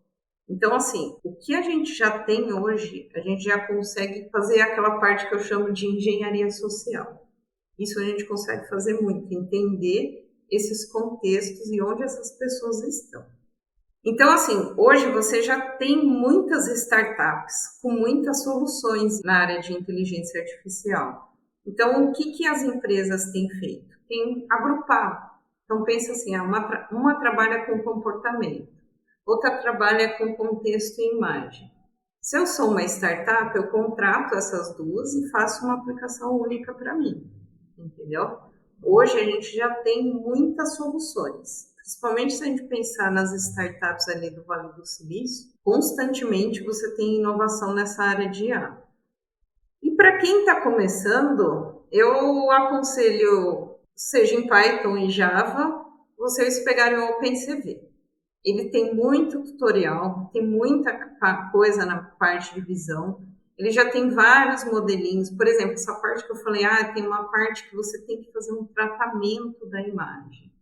Então, assim, o que a gente já tem hoje, a gente já consegue fazer aquela parte que eu chamo de engenharia social. Isso a gente consegue fazer muito, entender esses contextos e onde essas pessoas estão. Então, assim, hoje você já tem muitas startups com muitas soluções na área de inteligência artificial. Então, o que as empresas têm feito? Tem agrupado. Então, pensa assim, uma trabalha com comportamento, outra trabalha com contexto e imagem. Se eu sou uma startup, eu contrato essas duas e faço uma aplicação única para mim, entendeu? Hoje a gente já tem muitas soluções, principalmente se a gente pensar nas startups ali do Vale do Silício, constantemente você tem inovação nessa área de IA. E para quem está começando, eu aconselho, seja em Python e Java, vocês pegarem o OpenCV. Ele tem muito tutorial, tem muita coisa na parte de visão. Ele já tem vários modelinhos. Por exemplo, essa parte que eu falei, tem uma parte que você tem que fazer um tratamento da imagem.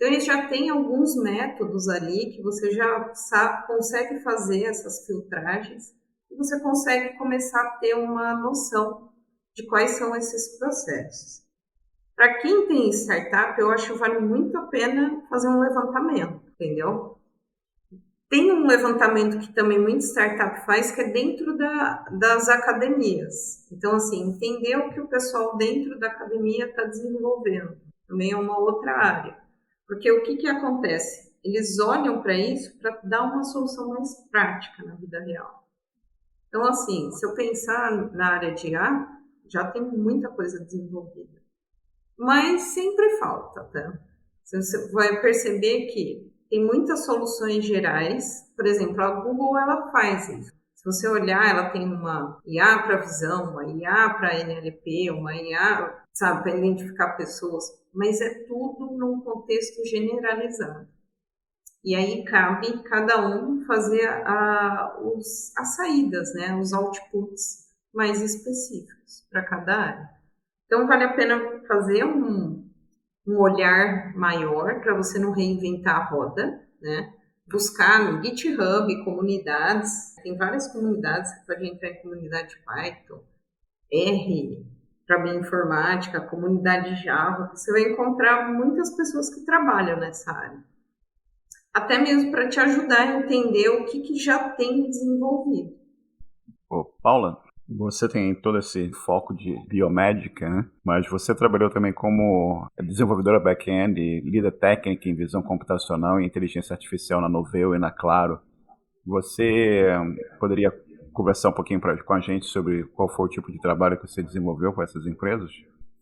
Então, eles já têm alguns métodos ali que você já consegue fazer essas filtragens e você consegue começar a ter uma noção de quais são esses processos. Para quem tem startup, eu acho que vale muito a pena fazer um levantamento, entendeu? Tem um levantamento que também muita startup faz, que é dentro das academias. Então, assim, entender o que o pessoal dentro da academia está desenvolvendo. Também é uma outra área. Porque o que acontece? Eles olham para isso para dar uma solução mais prática na vida real. Então, assim, se eu pensar na área de IA, já tem muita coisa desenvolvida. Mas sempre falta, tá? Você vai perceber que tem muitas soluções gerais. Por exemplo, a Google, ela faz isso. Se você olhar, ela tem uma IA para visão, uma IA para NLP, uma IA, sabe, para identificar pessoas, mas é tudo num contexto generalizado. E aí cabe cada um fazer as saídas, né, os outputs mais específicos para cada área. Então, vale a pena fazer um olhar maior para você não reinventar a roda, né? Buscar no GitHub comunidades, tem várias comunidades, você pode entrar em comunidade Python, R, para bioinformática, comunidade Java, você vai encontrar muitas pessoas que trabalham nessa área. Até mesmo para te ajudar a entender o que já tem desenvolvido. Ô, Paula, você tem todo esse foco de biomédica, né? Mas você trabalhou também como desenvolvedora back-end e líder técnica em visão computacional e inteligência artificial na Novell e na Claro. Você poderia conversar um pouquinho com a gente sobre qual foi o tipo de trabalho que você desenvolveu com essas empresas?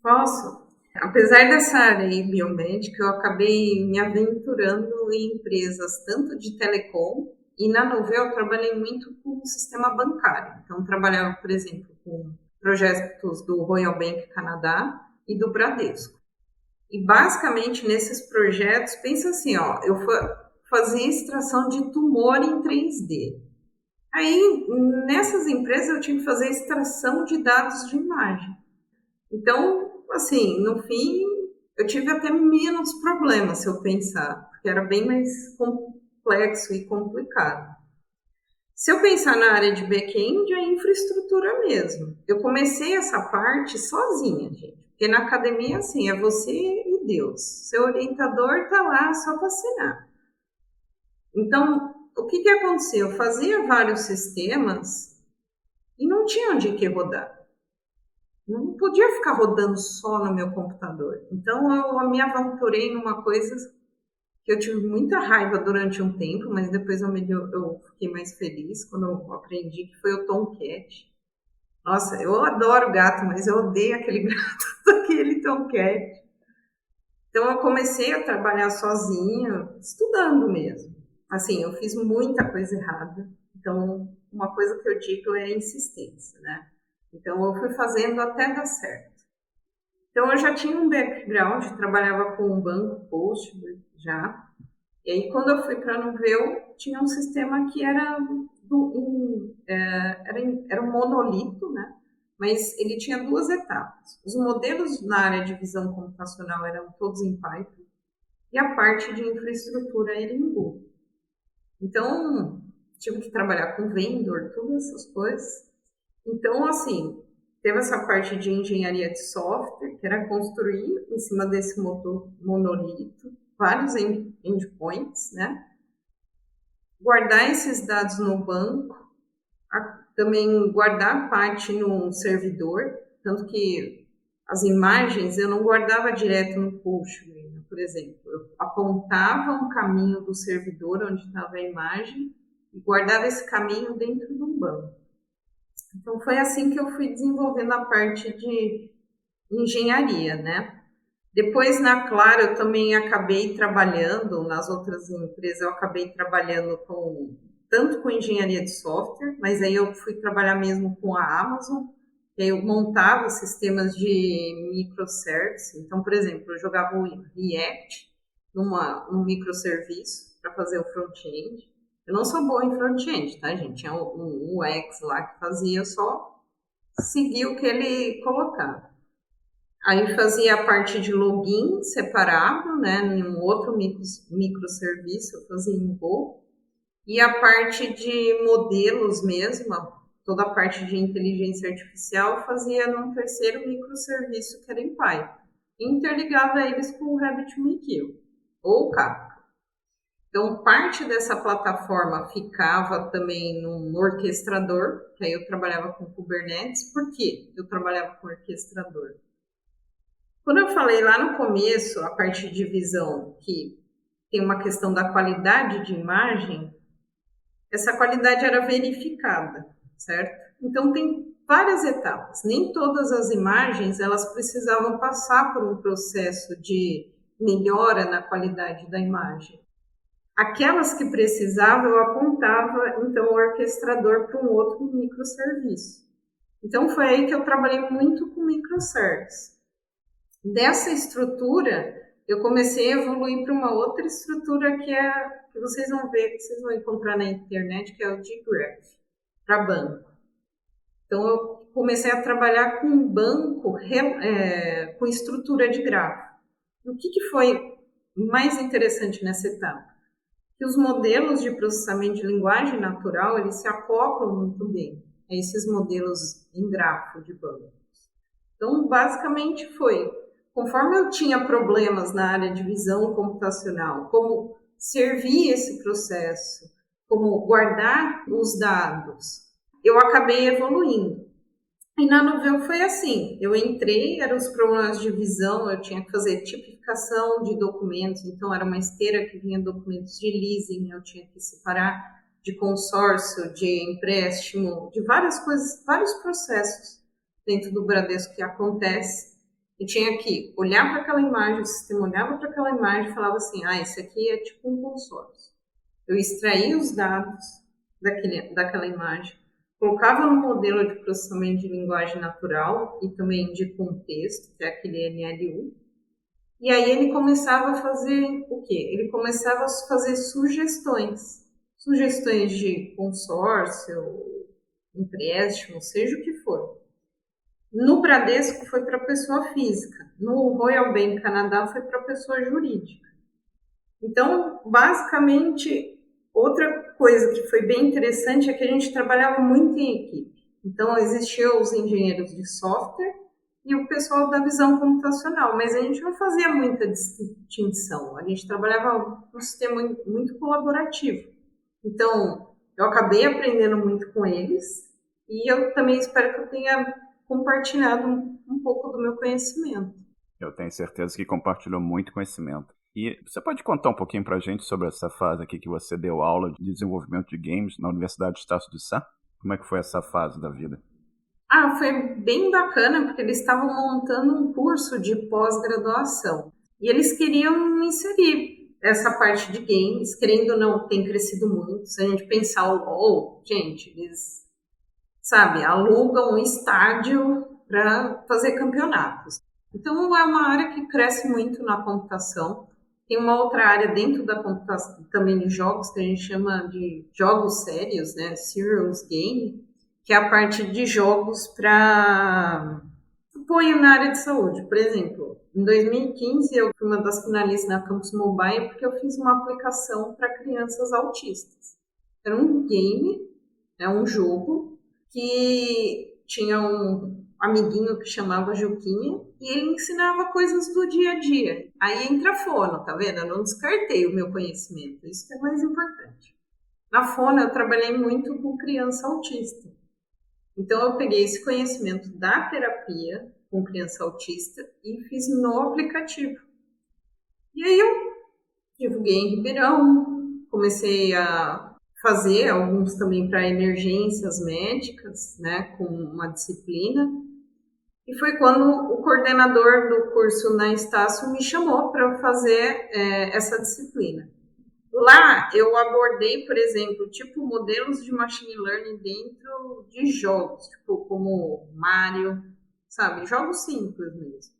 Posso. Apesar dessa área biomédica, eu acabei me aventurando em empresas tanto de telecom, e na Novell eu trabalhei muito com o sistema bancário. Então, trabalhava, por exemplo, com projetos do Royal Bank Canadá e do Bradesco. E, basicamente, nesses projetos, pensa assim, ó, eu fazia extração de tumor em 3D. Aí, nessas empresas, eu tinha que fazer extração de dados de imagem. Então, assim, no fim, eu tive até menos problemas, se eu pensar, porque era bem mais complexo e complicado. Se eu pensar na área de back-end, é infraestrutura mesmo. Eu comecei essa parte sozinha, gente. Porque na academia, assim, é você e Deus. Seu orientador está lá só para assinar. Então, o que aconteceu? Eu fazia vários sistemas e não tinha onde que rodar. Não podia ficar rodando só no meu computador. Então, eu me aventurei numa coisa que eu tive muita raiva durante um tempo, mas depois eu fiquei mais feliz quando eu aprendi, que foi o Tomcat. Nossa, eu adoro gato, mas eu odeio aquele gato daquele Tomcat. Então, eu comecei a trabalhar sozinha, estudando mesmo. Assim, eu fiz muita coisa errada. Então, uma coisa que eu digo é insistência, né? Então, eu fui fazendo até dar certo. Então, eu já tinha um background, trabalhava com um banco Postgres já. E aí, quando eu fui para a Novell, tinha um sistema que era um monolito, né? Mas ele tinha duas etapas. Os modelos na área de visão computacional eram todos em Python e a parte de infraestrutura era em Go. Então, tive que trabalhar com vendor, todas essas coisas. Então, assim, teve essa parte de engenharia de software, que era construir em cima desse monolito vários endpoints, né? Guardar esses dados no banco, também guardar parte no servidor, tanto que as imagens eu não guardava direto no Postgres, né? Por exemplo, eu apontava um caminho do servidor onde estava a imagem e guardava esse caminho dentro de um banco. Então, foi assim que eu fui desenvolvendo a parte de engenharia, né? Depois, na Claro, eu também acabei trabalhando, nas outras empresas, eu acabei trabalhando tanto com engenharia de software, mas aí eu fui trabalhar mesmo com a Amazon, e aí eu montava sistemas de microservice. Então, por exemplo, eu jogava o React num microserviço para fazer o front-end. Eu não sou boa em front-end, tá, gente? Tinha um UX lá que fazia, eu só seguir o que ele colocava. Aí fazia a parte de login separado, né, em um outro microserviço, eu fazia em Go. E a parte de modelos mesmo, toda a parte de inteligência artificial, fazia num terceiro microserviço que era em Python. Interligava eles com o RabbitMQ ou Kafka. Então, parte dessa plataforma ficava também num orquestrador, que aí eu trabalhava com Kubernetes. Por que eu trabalhava com orquestrador? Quando eu falei lá no começo, a parte de visão, que tem uma questão da qualidade de imagem, essa qualidade era verificada, certo? Então, tem várias etapas. Nem todas as imagens, elas precisavam passar por um processo de melhora na qualidade da imagem. Aquelas que precisavam, eu apontava, então, o orquestrador para um outro microserviço. Então, foi aí que eu trabalhei muito com microservices. Dessa estrutura, eu comecei a evoluir para uma outra estrutura que vocês vão ver, que vocês vão encontrar na internet, que é o dgraph, para banco. Então, eu comecei a trabalhar com banco com estrutura de grafo. O que foi mais interessante nessa etapa? Que os modelos de processamento de linguagem natural, eles se acoplam muito bem a esses modelos em grafo de bancos. Então, basicamente foi, conforme eu tinha problemas na área de visão computacional, como servir esse processo, como guardar os dados, eu acabei evoluindo. E na Novell foi assim, eu entrei, eram os problemas de visão, eu tinha que fazer tipificação de documentos, então era uma esteira que vinha documentos de leasing, eu tinha que separar de consórcio, de empréstimo, de várias coisas, vários processos dentro do Bradesco que acontece. Eu tinha que olhar para aquela imagem, o sistema olhava para aquela imagem e falava assim, esse aqui é tipo um consórcio. Eu extraía os dados daquela imagem, colocava no modelo de processamento de linguagem natural e também de contexto, que é aquele NLU, e aí ele começava a fazer o quê? Ele começava a fazer sugestões de consórcio, empréstimo, seja o que for. No Bradesco foi para pessoa física, no Royal Bank Canadá foi para pessoa jurídica. Então, basicamente, outra coisa que foi bem interessante é que a gente trabalhava muito em equipe. Então, existiam os engenheiros de software e o pessoal da visão computacional, mas a gente não fazia muita distinção. A gente trabalhava num sistema muito colaborativo. Então, eu acabei aprendendo muito com eles e eu também espero que eu tenha compartilhado um pouco do meu conhecimento. Eu tenho certeza que compartilhou muito conhecimento. E você pode contar um pouquinho pra gente sobre essa fase aqui que você deu aula de desenvolvimento de games na Universidade de Estácio de Sá? Como é que foi essa fase da vida? Foi bem bacana, porque eles estavam montando um curso de pós-graduação. E eles queriam inserir essa parte de games, querendo ou não, tem crescido muito. Se a gente pensar o LoL, gente, eles, sabe, alugam um estádio para fazer campeonatos. Então, é uma área que cresce muito na computação. Tem uma outra área dentro da computação, também de jogos, que a gente chama de jogos sérios, né? Serious Game, que é a parte de jogos para apoio na área de saúde. Por exemplo, em 2015 eu fui uma das finalistas na Campus Mobile porque eu fiz uma aplicação para crianças autistas. Era um game, um jogo, que tinha um amiguinho que chamava Juquinha e ele ensinava coisas do dia a dia. Aí entra a fono, tá vendo? Eu não descartei o meu conhecimento, isso que é mais importante. Na fono eu trabalhei muito com criança autista. Então, eu peguei esse conhecimento da terapia com criança autista e fiz no aplicativo. E aí eu divulguei em Ribeirão, comecei a fazer alguns também para emergências médicas, né, com uma disciplina. E foi quando o coordenador do curso na Estácio me chamou para fazer essa disciplina. Lá eu abordei, por exemplo, tipo modelos de machine learning dentro de jogos, tipo como Mario, sabe? Jogos simples mesmo.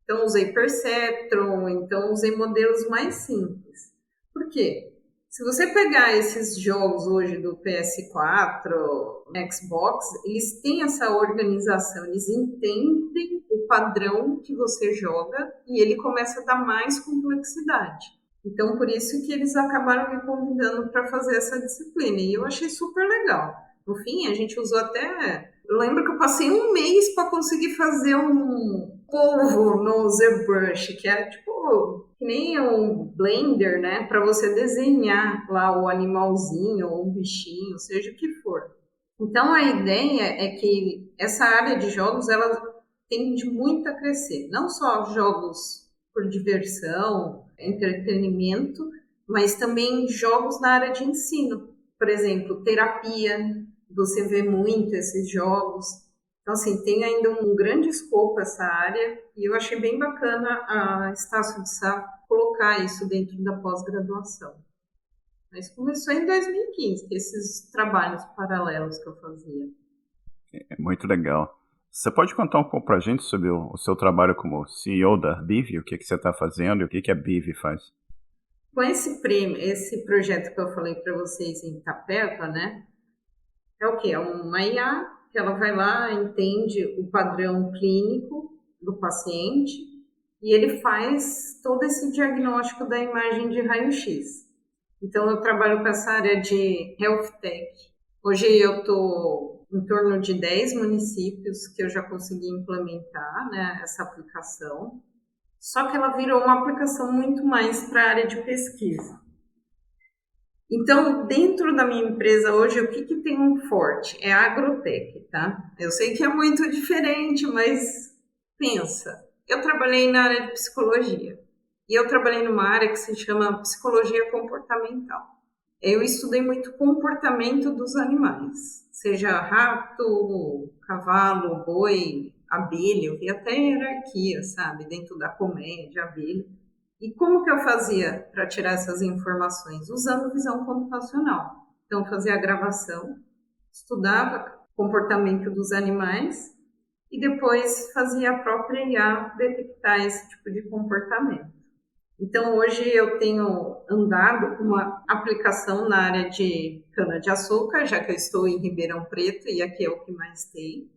Então usei Perceptron, então usei modelos mais simples. Por quê? Se você pegar esses jogos hoje do PS4, Xbox, eles têm essa organização, eles entendem o padrão que você joga e ele começa a dar mais complexidade. Então, por isso que eles acabaram me convidando para fazer essa disciplina. E eu achei super legal. No fim, a gente usou até... Eu lembro que eu passei um mês para conseguir fazer um polvo no ZBrush, que é tipo que nem um Blender, né? Para você desenhar lá o animalzinho ou um bichinho, seja o que for. Então, a ideia é que essa área de jogos, ela tende muito a crescer. Não só jogos por diversão, entretenimento, mas também jogos na área de ensino. Por exemplo, terapia, você vê muito esses jogos. Então, assim, tem ainda um grande escopo essa área e eu achei bem bacana a Estácio de Sá colocar isso dentro da pós-graduação. Mas começou em 2015, esses trabalhos paralelos que eu fazia. É muito legal. Você pode contar um pouco para a gente sobre o seu trabalho como CEO da BIV, o que você está fazendo e o que a BIV faz? Com esse projeto que eu falei para vocês em Itapeva, né? É o quê? É uma IA que ela vai lá, entende o padrão clínico do paciente e ele faz todo esse diagnóstico da imagem de raio-x. Então, eu trabalho com essa área de Health Tech. Hoje eu estou em torno de 10 municípios que eu já consegui implementar, né, essa aplicação. Só que ela virou uma aplicação muito mais para a área de pesquisa. Então, dentro da minha empresa hoje, o que tem um forte? É a agrotech, tá? Eu sei que é muito diferente, mas pensa. Eu trabalhei na área de psicologia e eu trabalhei numa área que se chama psicologia comportamental. Eu estudei muito o comportamento dos animais, seja rato, cavalo, boi, abelha, eu vi até hierarquia, sabe, dentro da colmeia de abelha. E como que eu fazia para tirar essas informações? Usando visão computacional. Então, eu fazia a gravação, estudava o comportamento dos animais e depois fazia a própria IA detectar esse tipo de comportamento. Então, hoje eu tenho andado com uma aplicação na área de cana-de-açúcar, já que eu estou em Ribeirão Preto e aqui é o que mais tem,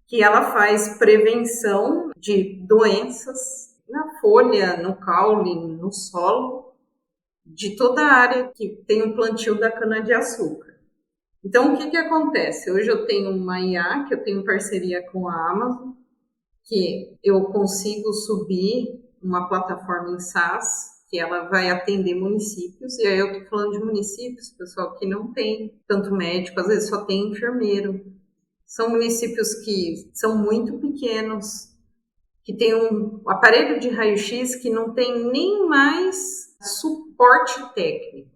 que ela faz prevenção de doenças na folha, no caule, no solo, de toda a área que tem o plantio da cana-de-açúcar. Então, o que acontece? Hoje eu tenho uma IA, que eu tenho parceria com a Amazon, que eu consigo subir uma plataforma em SaaS, que ela vai atender municípios, e aí eu estou falando de municípios, pessoal, que não tem tanto médico, às vezes só tem enfermeiro. São municípios que são muito pequenos, que tem um aparelho de raio-x que não tem nem mais suporte técnico.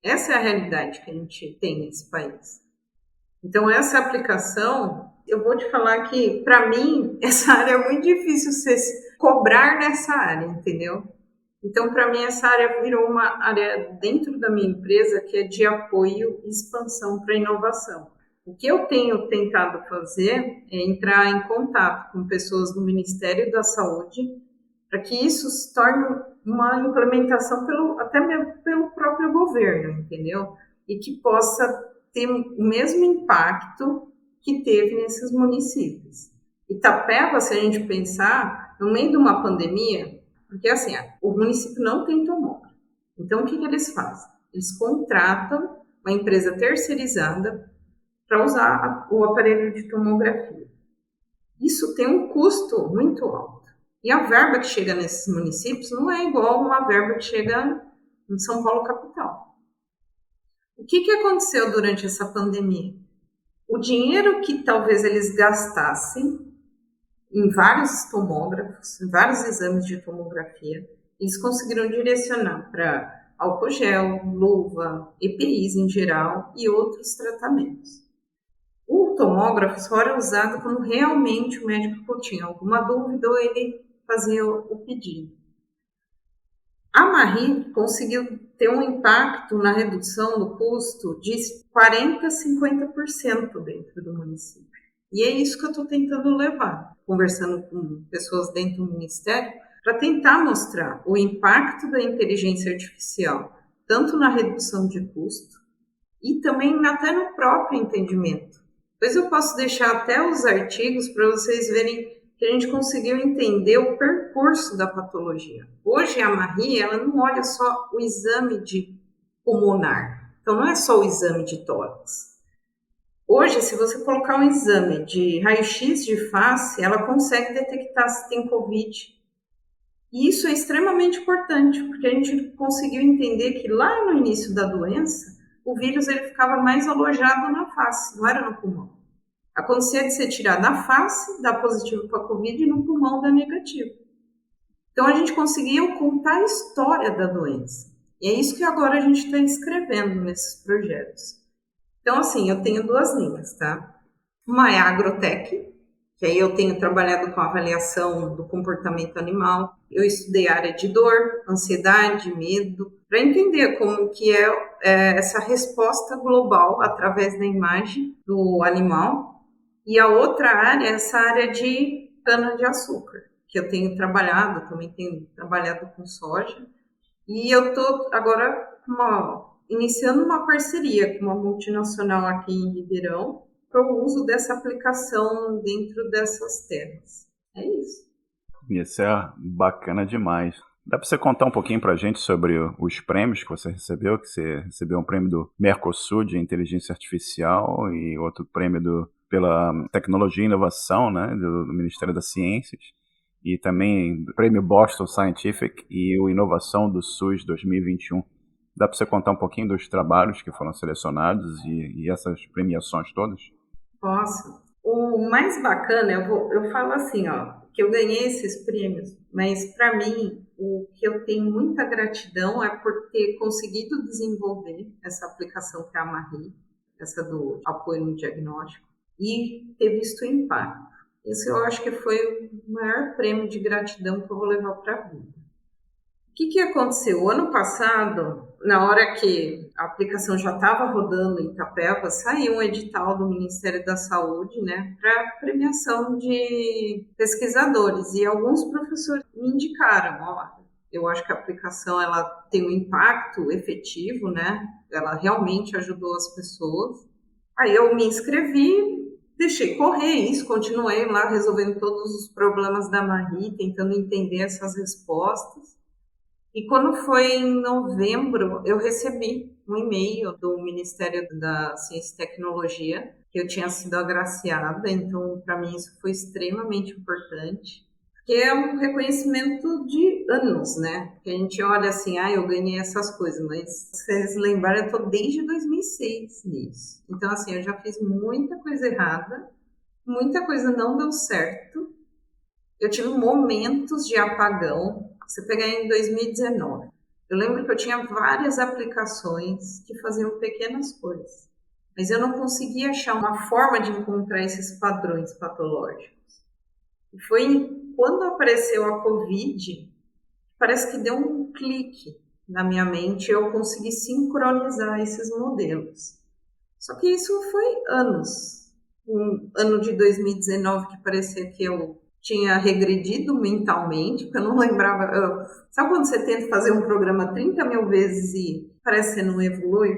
Essa é a realidade que a gente tem nesse país. Então, essa aplicação, eu vou te falar que, para mim, essa área é muito difícil você cobrar nessa área, entendeu? Então, para mim, essa área virou uma área dentro da minha empresa que é de apoio e expansão para a inovação. O que eu tenho tentado fazer é entrar em contato com pessoas do Ministério da Saúde para que isso se torne uma implementação até mesmo pelo próprio governo, entendeu? E que possa ter o mesmo impacto que teve nesses municípios. Itapeva, se a gente pensar, no meio de uma pandemia, porque assim, o município não tem tomógrafo. Então, o que eles fazem? Eles contratam uma empresa terceirizada para usar o aparelho de tomografia. Isso tem um custo muito alto. E a verba que chega nesses municípios não é igual a uma verba que chega em São Paulo capital. O que aconteceu durante essa pandemia? O dinheiro que talvez eles gastassem em vários tomógrafos, em vários exames de tomografia, eles conseguiram direcionar para álcool gel, luva, EPIs em geral e outros tratamentos. O tomógrafo só era usado quando realmente o médico tinha alguma dúvida ou ele fazia o pedido. A Marie conseguiu ter um impacto na redução do custo de 40% a 50% dentro do município. E é isso que eu estou tentando levar, conversando com pessoas dentro do Ministério, para tentar mostrar o impacto da inteligência artificial, tanto na redução de custo e também até no próprio entendimento. Depois eu posso deixar até os artigos para vocês verem que a gente conseguiu entender o percurso da patologia. Hoje a Marie, ela não olha só o exame de pulmonar, então não é só o exame de tórax. Hoje, se você colocar um exame de raio-x de face, ela consegue detectar se tem Covid. E isso é extremamente importante, porque a gente conseguiu entender que lá no início da doença, o vírus ele ficava mais alojado na face, não era no pulmão. Acontecia de você tirar da face, dar positivo para a Covid, e no pulmão dar negativo. Então, a gente conseguiu contar a história da doença. E é isso que agora a gente está escrevendo nesses projetos. Então, assim, eu tenho 2 linhas, tá? Uma é a agrotech, que aí eu tenho trabalhado com a avaliação do comportamento animal. Eu estudei a área de dor, ansiedade, medo, para entender como que é essa resposta global através da imagem do animal. E a outra área é essa área de cana-de-açúcar, que eu tenho trabalhado, também tenho trabalhado com soja. E eu estou agora iniciando uma parceria com uma multinacional aqui em Ribeirão para o uso dessa aplicação dentro dessas terras. É isso. Isso é bacana demais. Dá para você contar um pouquinho para a gente sobre os prêmios que você recebeu? Que você recebeu um prêmio do Mercosul de Inteligência Artificial e outro prêmio pela Tecnologia e Inovação, né, do Ministério das Ciências, e também o prêmio Boston Scientific e o Inovação do SUS 2021. Dá para você contar um pouquinho dos trabalhos que foram selecionados e essas premiações todas? Posso. O mais bacana, eu falo assim, que eu ganhei esses prêmios, mas para mim, o que eu tenho muita gratidão é por ter conseguido desenvolver essa aplicação que é a Marie, essa do apoio no diagnóstico, e ter visto o impacto. Isso eu acho que foi o maior prêmio de gratidão que eu vou levar para a vida. O que aconteceu? O ano passado, na hora que a aplicação já estava rodando em Itapeva, saiu um edital do Ministério da Saúde, né, para premiação de pesquisadores. E alguns professores me indicaram, eu acho que a aplicação ela tem um impacto efetivo, né? Ela realmente ajudou as pessoas. Aí eu me inscrevi, deixei correr isso, continuei lá resolvendo todos os problemas da Marie, tentando entender essas respostas. E quando foi em novembro, eu recebi um e-mail do Ministério da Ciência e Tecnologia, que eu tinha sido agraciada, então para mim isso foi extremamente importante, porque é um reconhecimento de anos, né? Que a gente olha assim, eu ganhei essas coisas, mas se vocês lembrarem, eu estou desde 2006 nisso. Então assim, eu já fiz muita coisa errada, muita coisa não deu certo, eu tive momentos de apagão. Você pegar em 2019, eu lembro que eu tinha várias aplicações que faziam pequenas coisas, mas eu não conseguia achar uma forma de encontrar esses padrões patológicos. E foi quando apareceu a Covid, parece que deu um clique na minha mente e eu consegui sincronizar esses modelos. Só que isso foi anos. Um ano de 2019 que parecia que eu tinha regredido mentalmente, porque eu não lembrava. Sabe quando você tenta fazer um programa 30 mil vezes e parece que você não evolui?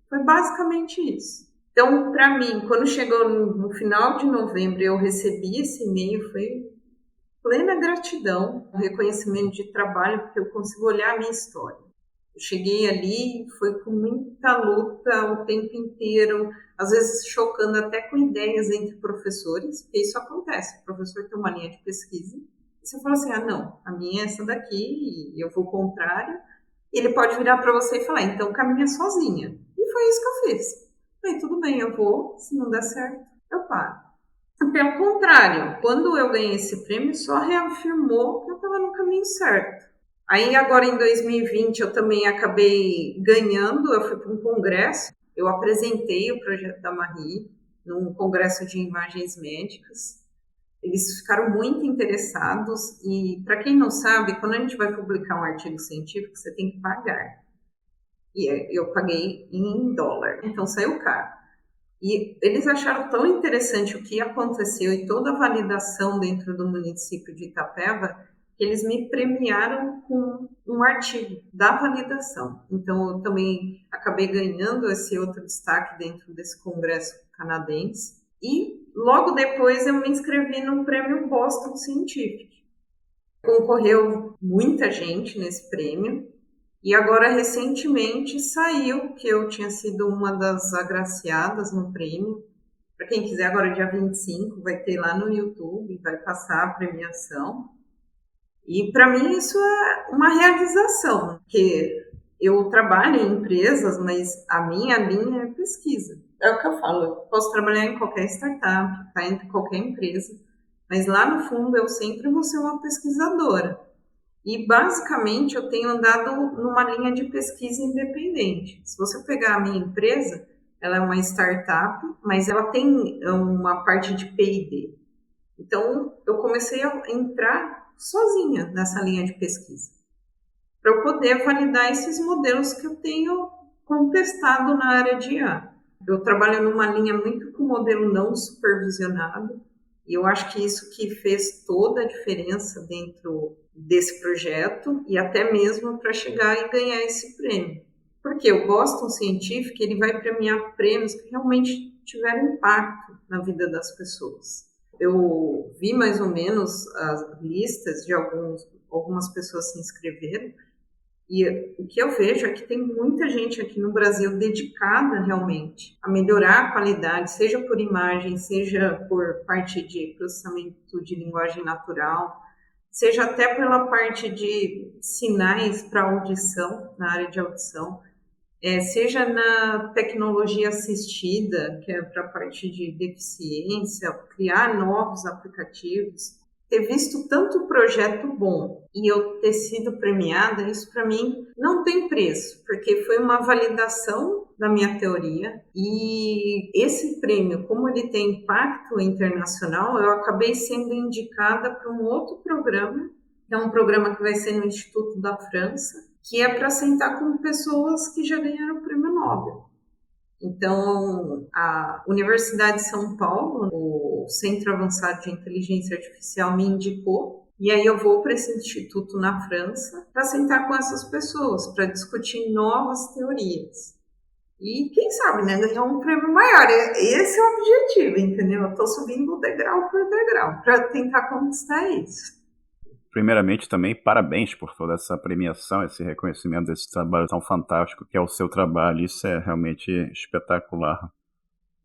Foi basicamente isso. Então, para mim, quando chegou no final de novembro e eu recebi esse e-mail, foi plena gratidão, um reconhecimento de trabalho, porque eu consigo olhar a minha história. Eu cheguei ali, foi com muita luta o tempo inteiro, às vezes chocando até com ideias entre professores, porque isso acontece, o professor tem uma linha de pesquisa, e você fala assim, não, a minha é essa daqui, e eu vou ao contrário, e ele pode virar para você e falar, então caminha sozinha. E foi isso que eu fiz. Falei, tudo bem, eu vou, se não der certo, eu paro. Pelo contrário, quando eu ganhei esse prêmio, só reafirmou que eu estava no caminho certo. Aí agora em 2020 eu também acabei ganhando, eu fui para um congresso, eu apresentei o projeto da Marie num congresso de imagens médicas. Eles ficaram muito interessados e, para quem não sabe, quando a gente vai publicar um artigo científico, você tem que pagar. E eu paguei em dólar, então saiu caro. E eles acharam tão interessante o que aconteceu e toda a validação dentro do município de Itapeva, que eles me premiaram com um artigo da validação. Então, eu também acabei ganhando esse outro destaque dentro desse congresso canadense. E logo depois eu me inscrevi no prêmio Boston Scientific. Concorreu muita gente nesse prêmio. E agora, recentemente, saiu que eu tinha sido uma das agraciadas no prêmio. Para quem quiser, agora dia 25, vai ter lá no YouTube, vai passar a premiação. E para mim isso é uma realização, porque eu trabalho em empresas, mas a minha linha é pesquisa. É o que eu falo, eu posso trabalhar em qualquer startup, tá, em qualquer empresa, mas lá no fundo eu sempre vou ser uma pesquisadora. E basicamente eu tenho andado numa linha de pesquisa independente. Se você pegar a minha empresa, ela é uma startup, mas ela tem uma parte de P&D. Então eu comecei a entrar sozinha nessa linha de pesquisa, para eu poder validar esses modelos que eu tenho contestado na área de IA. Eu trabalho numa linha muito com modelo não supervisionado, e eu acho que isso que fez toda a diferença dentro desse projeto, e até mesmo para chegar e ganhar esse prêmio. Porque o Boston Scientific ele vai premiar prêmios que realmente tiveram impacto na vida das pessoas. Eu vi mais ou menos as listas de algumas pessoas se inscreveram, e o que eu vejo é que tem muita gente aqui no Brasil dedicada realmente a melhorar a qualidade, seja por imagem, seja por parte de processamento de linguagem natural, seja até pela parte de sinais para audição, na área de audição. Seja na tecnologia assistida, que é para a parte de deficiência, criar novos aplicativos, ter visto tanto projeto bom e eu ter sido premiada, isso para mim não tem preço, porque foi uma validação da minha teoria e esse prêmio, como ele tem impacto internacional, eu acabei sendo indicada para um outro programa, que é um programa que vai ser no Instituto da França, que é para sentar com pessoas que já ganharam o prêmio Nobel. Então, a Universidade de São Paulo, o Centro Avançado de Inteligência Artificial me indicou, e aí eu vou para esse instituto na França para sentar com essas pessoas, para discutir novas teorias. E quem sabe, né, ganhar um prêmio maior. Esse é o objetivo, entendeu? Eu estou subindo degrau por degrau para tentar conquistar isso. Primeiramente, também, parabéns por toda essa premiação, esse reconhecimento desse trabalho tão fantástico que é o seu trabalho. Isso é realmente espetacular.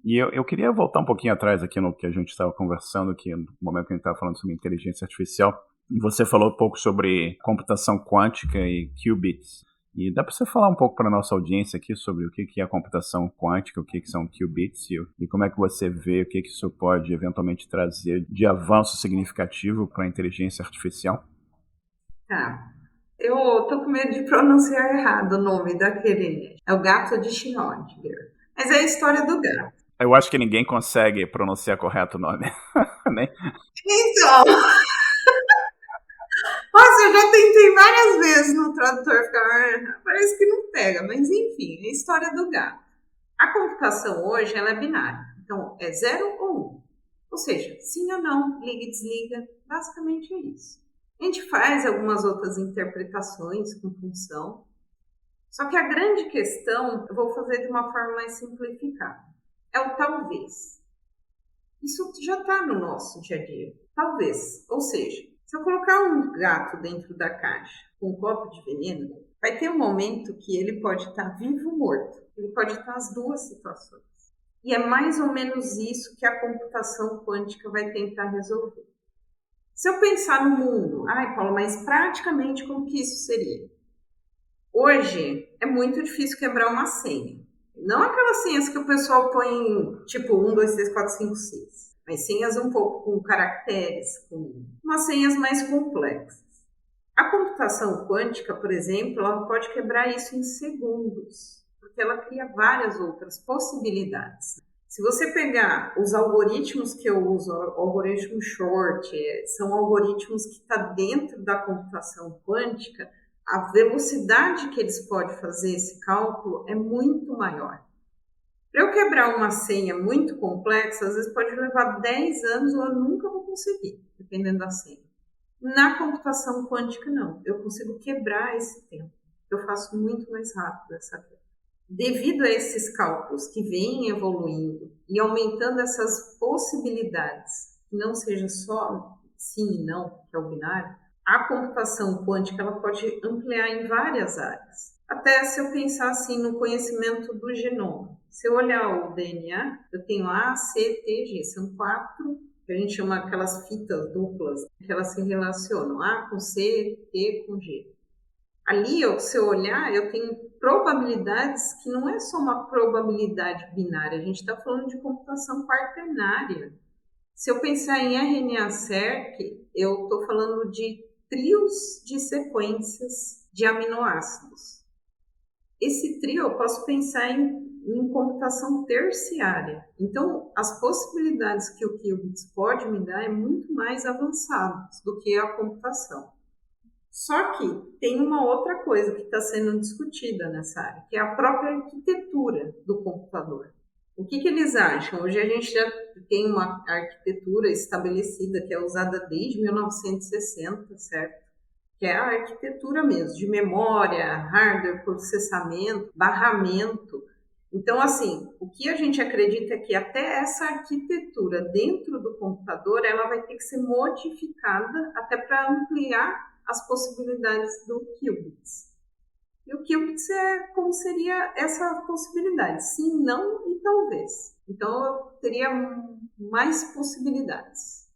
E eu queria voltar um pouquinho atrás aqui no que a gente estava conversando, aqui no momento que a gente estava falando sobre inteligência artificial. Você falou um pouco sobre computação quântica e qubits. E dá para você falar um pouco para a nossa audiência aqui sobre o que é a computação quântica, o que são qubits e como é que você vê o que isso pode eventualmente trazer de avanço significativo para a inteligência artificial? Tá. Eu tô com medo de pronunciar errado o nome daquele. É o gato de Schrödinger. Mas é a história do gato. Eu acho que ninguém consegue pronunciar correto o nome. Né? Então... Nossa, eu já tentei várias vezes no tradutor ficar... Parece que não pega, mas enfim, é a história do gato. A computação hoje ela é binária. Então, é 0 ou 1. Ou seja, sim ou não, liga e desliga. Basicamente é isso. A gente faz algumas outras interpretações com função. Só que a grande questão, eu vou fazer de uma forma mais simplificada, é o talvez. Isso já está no nosso dia a dia. Talvez. Ou seja, se eu colocar um gato dentro da caixa com um copo de veneno, vai ter um momento que ele pode estar vivo ou morto. Ele pode estar as duas situações. E é mais ou menos isso que a computação quântica vai tentar resolver. Se eu pensar no mundo, Paulo, mas praticamente como que isso seria? Hoje é muito difícil quebrar uma senha. Não aquelas senhas que o pessoal põe tipo 1, 2, 3, 4, 5, 6. Mas senhas um pouco com caracteres, com umas senhas mais complexas. A computação quântica, por exemplo, ela pode quebrar isso em segundos, porque ela cria várias outras possibilidades. Se você pegar os algoritmos que eu uso, o algoritmo short, são algoritmos que estão dentro da computação quântica, a velocidade que eles podem fazer esse cálculo é muito maior. Para eu quebrar uma senha muito complexa, às vezes pode levar 10 anos ou eu nunca vou conseguir, dependendo da senha. Na computação quântica, não. Eu consigo quebrar esse tempo. Eu faço muito mais rápido essa quebra. Devido a esses cálculos que vêm evoluindo e aumentando essas possibilidades, que não seja só sim e não, que é o binário, a computação quântica ela pode ampliar em várias áreas. Até se eu pensar assim no conhecimento do genoma. Se eu olhar o DNA, eu tenho A, C, T, G. São 4, que a gente chama aquelas fitas duplas, que elas se relacionam. A com C, T com G. Ali, se eu olhar, eu tenho probabilidades que não é só uma probabilidade binária. A gente está falando de computação quaternária. Se eu pensar em RNA-seq, eu estou falando de trios de sequências de aminoácidos. Esse trio eu posso pensar em computação terciária. Então, as possibilidades que o qubits pode me dar é muito mais avançadas do que a computação. Só que tem uma outra coisa que está sendo discutida nessa área, que é a própria arquitetura do computador. O que eles acham? Hoje a gente já tem uma arquitetura estabelecida que é usada desde 1960, certo? Que é a arquitetura mesmo, de memória, hardware, processamento, barramento. Então, assim, o que a gente acredita é que até essa arquitetura dentro do computador, ela vai ter que ser modificada até para ampliar as possibilidades do qubits. E o qubits é como seria essa possibilidade, sim, não e talvez. Então, eu teria mais possibilidades.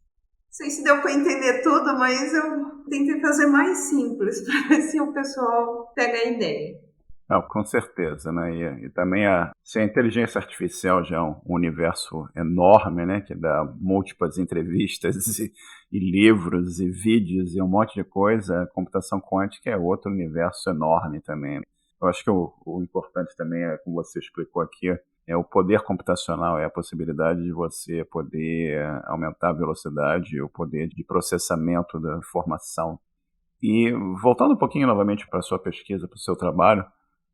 Não sei se deu para entender tudo, mas eu tentei fazer mais simples para ver se o pessoal pega a ideia. Não, com certeza, né? E também se a inteligência artificial já é um universo enorme, né? Que dá múltiplas entrevistas e livros e vídeos e um monte de coisa, a computação quântica é outro universo enorme também. Eu acho que o importante também, como você explicou aqui, é o poder computacional, é a possibilidade de você poder aumentar a velocidade, o poder de processamento da informação. E voltando um pouquinho novamente para a sua pesquisa, para o seu trabalho,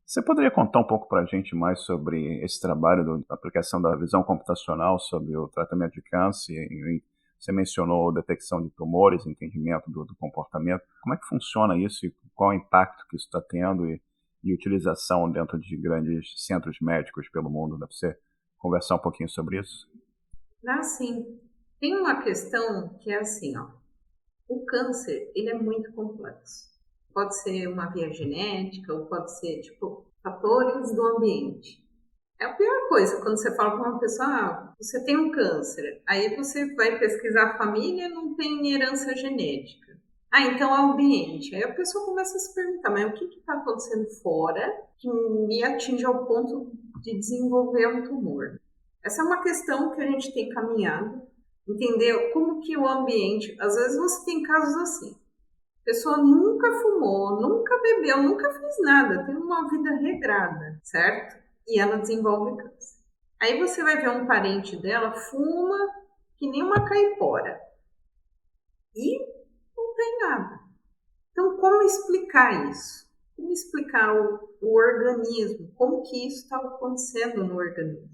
você poderia contar um pouco para a gente mais sobre esse trabalho da aplicação da visão computacional sobre o tratamento de câncer? E você mencionou detecção de tumores, entendimento do comportamento. Como é que funciona isso e qual o impacto que isso está tendo e utilização dentro de grandes centros médicos pelo mundo? Dá para você conversar um pouquinho sobre isso? Sim. Tem uma questão que é assim, ó. O câncer, ele é muito complexo. Pode ser uma via genética, ou pode ser, fatores do ambiente. É a pior coisa quando você fala para uma pessoa, você tem um câncer, aí você vai pesquisar a família, não tem herança genética. Então é o ambiente. Aí a pessoa começa a se perguntar, mas o que está acontecendo fora que me atinge ao ponto de desenvolver um tumor? Essa é uma questão que a gente tem caminhado, entender como que o ambiente, às vezes você tem casos assim, a pessoa nunca fumou, nunca bebeu, nunca fez nada, tem uma vida regrada, certo? E ela desenvolve câncer. Aí você vai ver um parente dela, fuma que nem uma caipora. E não tem nada. Então, como explicar isso? Como explicar o organismo? Como que isso está acontecendo no organismo?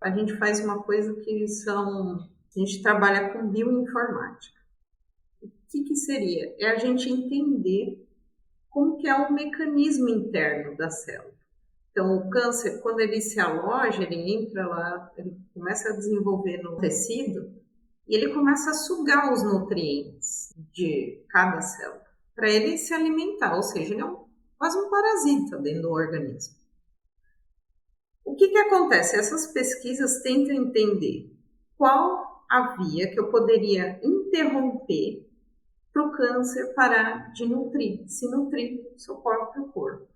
A gente faz uma coisa a gente trabalha com bioinformática. O que seria? É a gente entender como que é o mecanismo interno da célula. Então, o câncer, quando ele se aloja, ele entra lá, ele começa a desenvolver no tecido e ele começa a sugar os nutrientes de cada célula para ele se alimentar, ou seja, ele é quase um parasita dentro do organismo. O que acontece? Essas pesquisas tentam entender qual a via que eu poderia interromper para o câncer parar de se nutrir do seu próprio corpo.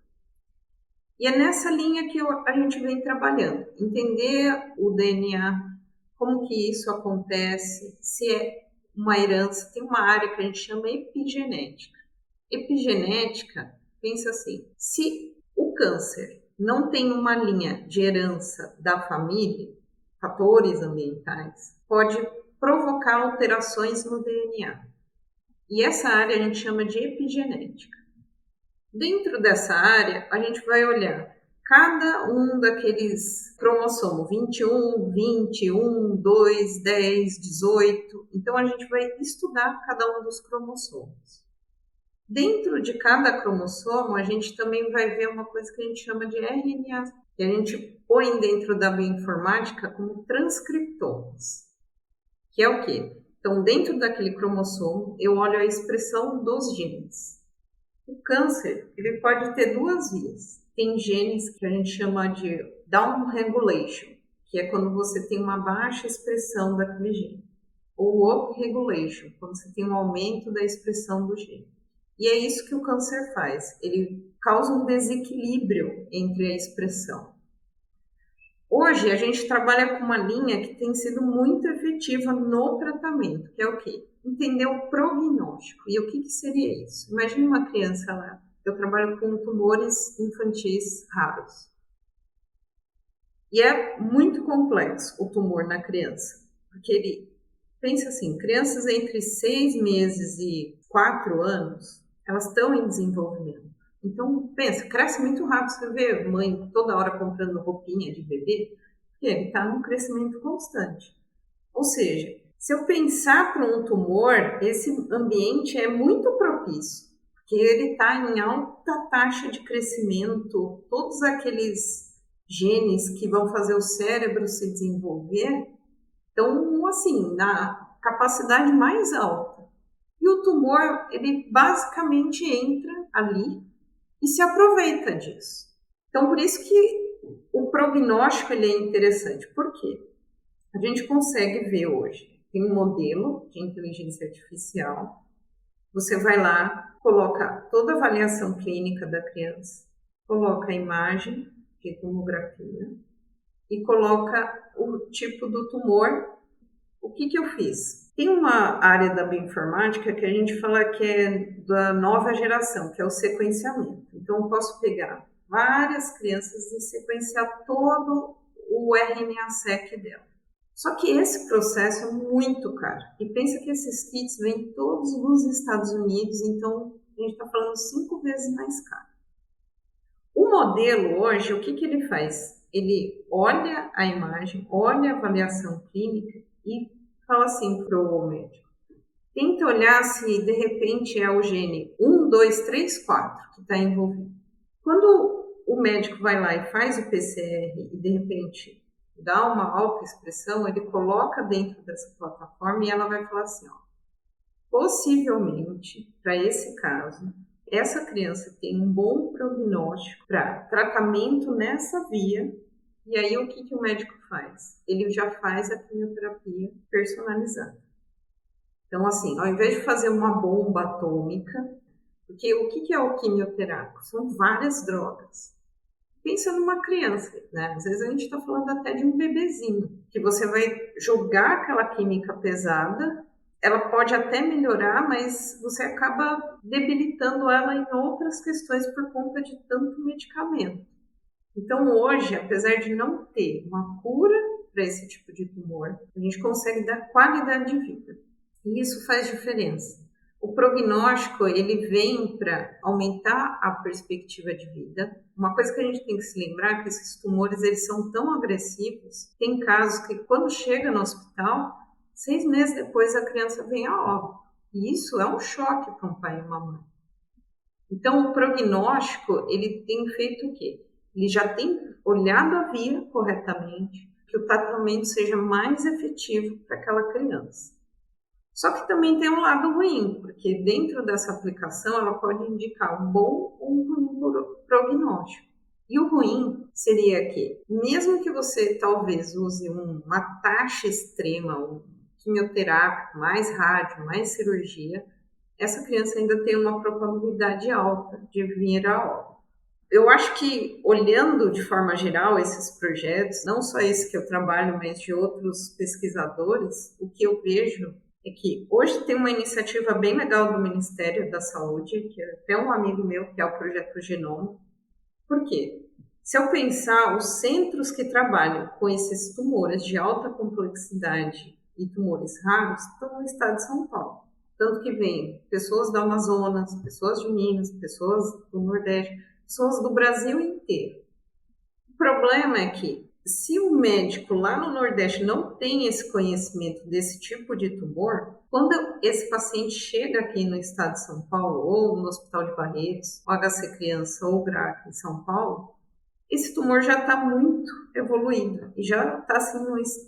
E é nessa linha que a gente vem trabalhando, entender o DNA, como que isso acontece, se é uma herança, tem uma área que a gente chama epigenética. Epigenética, pensa assim, se o câncer não tem uma linha de herança da família, fatores ambientais, pode provocar alterações no DNA. E essa área a gente chama de epigenética. Dentro dessa área, a gente vai olhar cada um daqueles cromossomos, 21, 20, 1, 2, 10, 18. Então, a gente vai estudar cada um dos cromossomos. Dentro de cada cromossomo, a gente também vai ver uma coisa que a gente chama de RNA, que a gente põe dentro da bioinformática como transcriptomas, que é o quê? Então, dentro daquele cromossomo, eu olho a expressão dos genes. O câncer, ele pode ter duas vias. Tem genes que a gente chama de down regulation, que é quando você tem uma baixa expressão daquele gene. Ou up regulation, quando você tem um aumento da expressão do gene. E é isso que o câncer faz. Ele causa um desequilíbrio entre a expressão. Hoje, a gente trabalha com uma linha que tem sido muito efetiva no tratamento, que é o quê? Entender o prognóstico. E o que seria isso? Imagine uma criança lá. Eu trabalho com tumores infantis raros. E é muito complexo o tumor na criança. Porque ele, pensa assim, crianças entre 6 meses e 4 anos, elas estão em desenvolvimento. Então, pensa, cresce muito rápido. Você vê mãe toda hora comprando roupinha de bebê, porque ele está num crescimento constante. Ou seja, se eu pensar para um tumor, esse ambiente é muito propício, porque ele está em alta taxa de crescimento, todos aqueles genes que vão fazer o cérebro se desenvolver estão, assim, na capacidade mais alta. E o tumor, ele basicamente entra ali e se aproveita disso. Então, por isso que o prognóstico ele é interessante. Por quê? A gente consegue ver hoje, tem um modelo de inteligência artificial, você vai lá, coloca toda a avaliação clínica da criança, coloca a imagem de tomografia e coloca o tipo do tumor. O que eu fiz? Tem uma área da bioinformática que a gente fala que é da nova geração, que é o sequenciamento. Então, eu posso pegar várias crianças e sequenciar todo o RNA-seq dela. Só que esse processo é muito caro. E pensa que esses kits vêm todos nos Estados Unidos, então a gente está falando 5 vezes mais caro. O modelo hoje, o que ele faz? Ele olha a imagem, olha a avaliação clínica e fala assim para o médico: tenta olhar se de repente é o gene 1, 2, 3, 4 que está envolvido. Quando o médico vai lá e faz o PCR e de repente dá uma alta expressão, ele coloca dentro dessa plataforma e ela vai falar assim, ó, possivelmente, para esse caso, essa criança tem um bom prognóstico para tratamento nessa via. E aí, o que o médico faz? Ele já faz a quimioterapia personalizada. Então, assim, ao invés de fazer uma bomba atômica, porque o que é o quimioterápico? São várias drogas. Pensa numa criança, né? Às vezes a gente está falando até de um bebezinho, que você vai jogar aquela química pesada, ela pode até melhorar, mas você acaba debilitando ela em outras questões por conta de tanto medicamento. Então, hoje, apesar de não ter uma cura para esse tipo de tumor, a gente consegue dar qualidade de vida. E isso faz diferença. O prognóstico, ele vem para aumentar a perspectiva de vida. Uma coisa que a gente tem que se lembrar é que esses tumores, eles são tão agressivos. Tem casos que, quando chega no hospital, 6 meses depois a criança vem a óbito. E isso é um choque para um pai e uma mãe. Então, o prognóstico, ele tem feito o quê? Ele já tem olhado a via corretamente, que o tratamento seja mais efetivo para aquela criança. Só que também tem um lado ruim, porque dentro dessa aplicação ela pode indicar um bom ou um ruim prognóstico. E o ruim seria que, mesmo que você talvez use uma taxa extrema, um quimioterápico, mais rádio, mais cirurgia, essa criança ainda tem uma probabilidade alta de vir a óbito. Eu acho que, olhando de forma geral esses projetos, não só esse que eu trabalho, mas de outros pesquisadores, o que eu vejo é que hoje tem uma iniciativa bem legal do Ministério da Saúde, que é até um amigo meu, que é o Projeto Genoma. Por quê? Se eu pensar, os centros que trabalham com esses tumores de alta complexidade e tumores raros estão no estado de São Paulo. Tanto que vem pessoas do Amazonas, pessoas de Minas, pessoas do Nordeste, pessoas do Brasil inteiro. O problema é que, se o médico lá no Nordeste não tem esse conhecimento desse tipo de tumor, quando esse paciente chega aqui no estado de São Paulo, ou no Hospital de Barretos, o HC Criança ou GRAC em São Paulo, esse tumor já está muito evoluído e já está assim,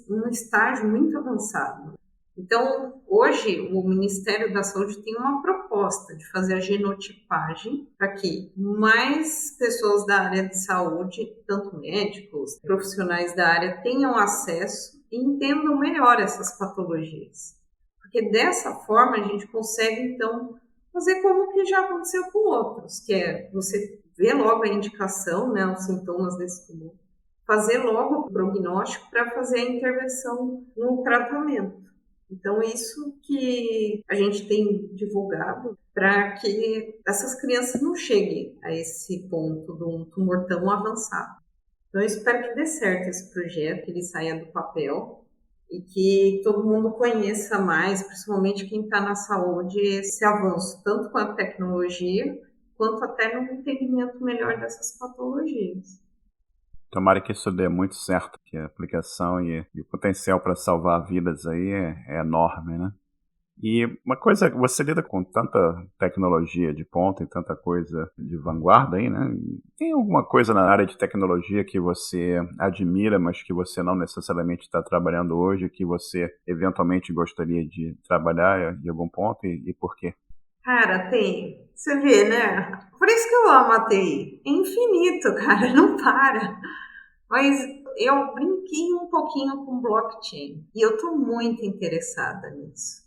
num estágio muito avançado. Então, hoje, o Ministério da Saúde tem uma proposta de fazer a genotipagem para que mais pessoas da área de saúde, tanto médicos, profissionais da área, tenham acesso e entendam melhor essas patologias. Porque dessa forma a gente consegue, então, fazer como que já aconteceu com outros, que é você ver logo a indicação, né, os sintomas desse tumor, fazer logo o prognóstico para fazer a intervenção no tratamento. Então, isso que a gente tem divulgado para que essas crianças não cheguem a esse ponto de um tumor tão avançado. Então, eu espero que dê certo esse projeto, que ele saia do papel e que todo mundo conheça mais, principalmente quem está na saúde, esse avanço, tanto com a tecnologia, quanto até no entendimento melhor dessas patologias. Tomara que isso dê muito certo, que a aplicação e o potencial para salvar vidas aí é enorme, né? E uma coisa, você lida com tanta tecnologia de ponta e tanta coisa de vanguarda aí, né? Tem alguma coisa na área de tecnologia que você admira, mas que você não necessariamente está trabalhando hoje, que você eventualmente gostaria de trabalhar em algum ponto e por quê? Cara, tem. Você vê, né? Por isso que eu amo a TI. É infinito, cara, não para. Mas eu brinquei um pouquinho com blockchain e eu estou muito interessada nisso.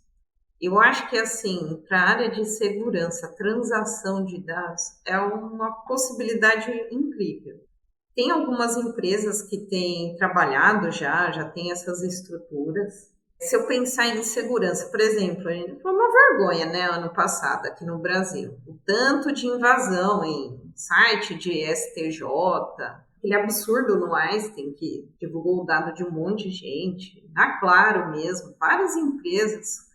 Eu acho que, assim, para a área de segurança, transação de dados é uma possibilidade incrível. Tem algumas empresas que têm trabalhado já têm essas estruturas. Se eu pensar em segurança, por exemplo, foi uma vergonha, né, ano passado aqui no Brasil. O tanto de invasão em site de STJ, aquele absurdo no Einstein que divulgou o dado de um monte de gente, na Claro mesmo, várias empresas.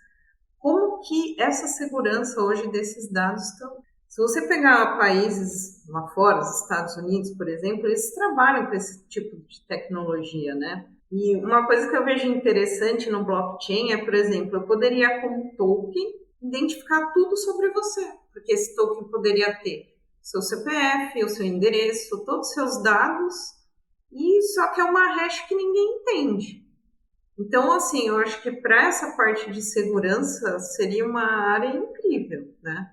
Como que essa segurança hoje desses dados estão? Se você pegar países lá fora, os Estados Unidos, por exemplo, eles trabalham com esse tipo de tecnologia, né? E uma coisa que eu vejo interessante no blockchain é, por exemplo, eu poderia, como token, identificar tudo sobre você, porque esse token poderia ter seu CPF, o seu endereço, todos os seus dados, e só que é uma hash que ninguém entende. Então, assim, eu acho que para essa parte de segurança seria uma área incrível, né?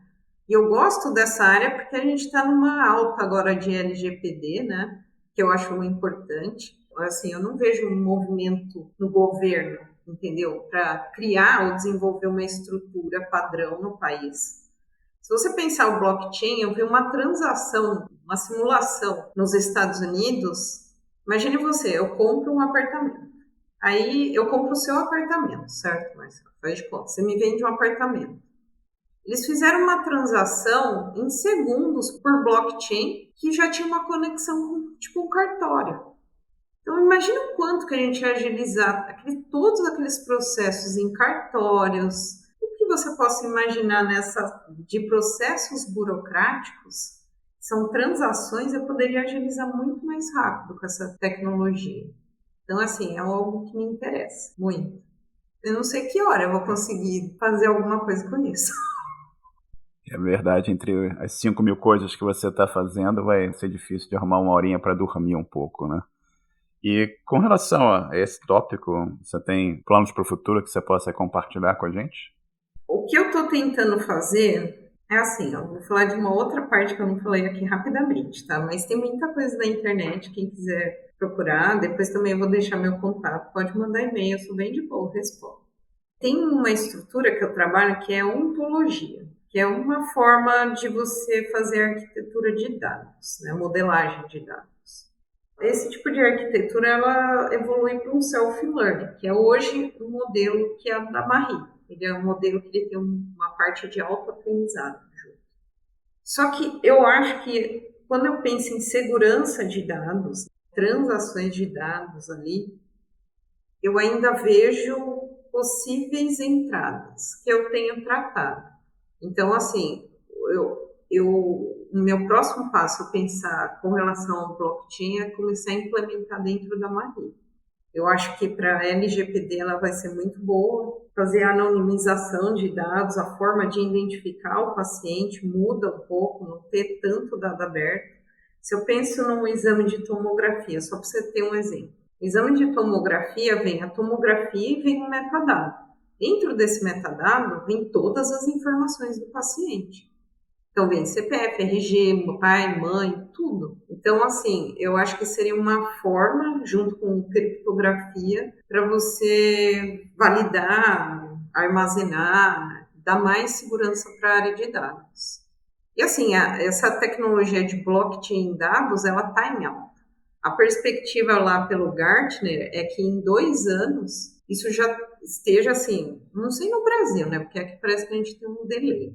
E eu gosto dessa área porque a gente está numa alta agora de LGPD, né? Que eu acho importante. Assim, eu não vejo um movimento no governo, entendeu? Para criar ou desenvolver uma estrutura padrão no país. Se você pensar o blockchain, eu vi uma transação, uma simulação nos Estados Unidos. Imagine você, eu compro um apartamento. Aí eu compro o seu apartamento, certo, Marcelo? Faz de conta, você me vende um apartamento. Eles fizeram uma transação em segundos por blockchain que já tinha uma conexão com tipo um cartório. Então imagina o quanto que a gente ia agilizar todos aqueles processos em cartórios. O que você possa imaginar de processos burocráticos, são transações, eu poderia agilizar muito mais rápido com essa tecnologia. Então, assim, é algo que me interessa muito. Eu não sei que hora eu vou conseguir fazer alguma coisa com isso. É verdade, entre as 5.000 coisas que você está fazendo, vai ser difícil de arrumar uma horinha para dormir um pouco, né? E com relação a esse tópico, você tem planos para o futuro que você possa compartilhar com a gente? O que eu estou tentando fazer é assim, eu vou falar de uma outra parte que eu não falei aqui rapidamente, tá? Mas tem muita coisa na internet, quem quiser procurar, depois também eu vou deixar meu contato, pode mandar e-mail, eu sou bem de boa, respondo. Tem uma estrutura que eu trabalho que é ontologia, que é uma forma de você fazer arquitetura de dados, né? Modelagem de dados. Esse tipo de arquitetura ela evolui para um self-learning, que é hoje um modelo que é da Marie. Ele é um modelo que ele tem uma parte de autoaprendizado junto. Só que eu acho que quando eu penso em segurança de dados, transações de dados ali, eu ainda vejo possíveis entradas que eu tenho tratado. Então, assim, eu o meu próximo passo a pensar com relação ao blockchain é começar a implementar dentro da Marie. Eu acho que para a LGPD ela vai ser muito boa, fazer a anonimização de dados, a forma de identificar o paciente muda um pouco, não ter tanto dado aberto. Se eu penso num exame de tomografia, só para você ter um exemplo, o exame de tomografia vem a tomografia e vem um metadado. Dentro desse metadado vem todas as informações do paciente. Então, vem CPF, RG, pai, mãe, tudo. Então, assim, eu acho que seria uma forma, junto com criptografia, para você validar, armazenar, dar mais segurança para a área de dados. E, assim, essa tecnologia de blockchain em dados, ela está em alta. A perspectiva lá pelo Gartner é que em 2 anos, isso já esteja, assim, não sei no Brasil, né? Porque aqui parece que a gente tem um delay.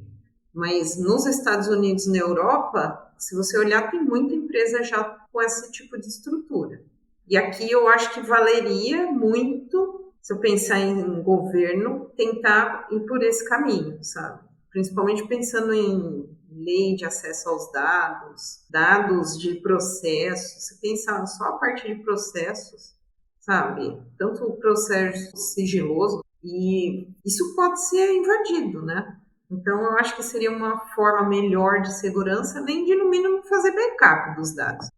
Mas nos Estados Unidos e na Europa, se você olhar, tem muita empresa já com esse tipo de estrutura. E aqui eu acho que valeria muito, se eu pensar em governo, tentar ir por esse caminho, sabe? Principalmente pensando em lei de acesso aos dados, dados de processos. Se pensar só a parte de processos, sabe? Tanto o processo sigiloso, e isso pode ser invadido, né? Então, eu acho que seria uma forma melhor de segurança, nem de, no mínimo, fazer backup dos dados.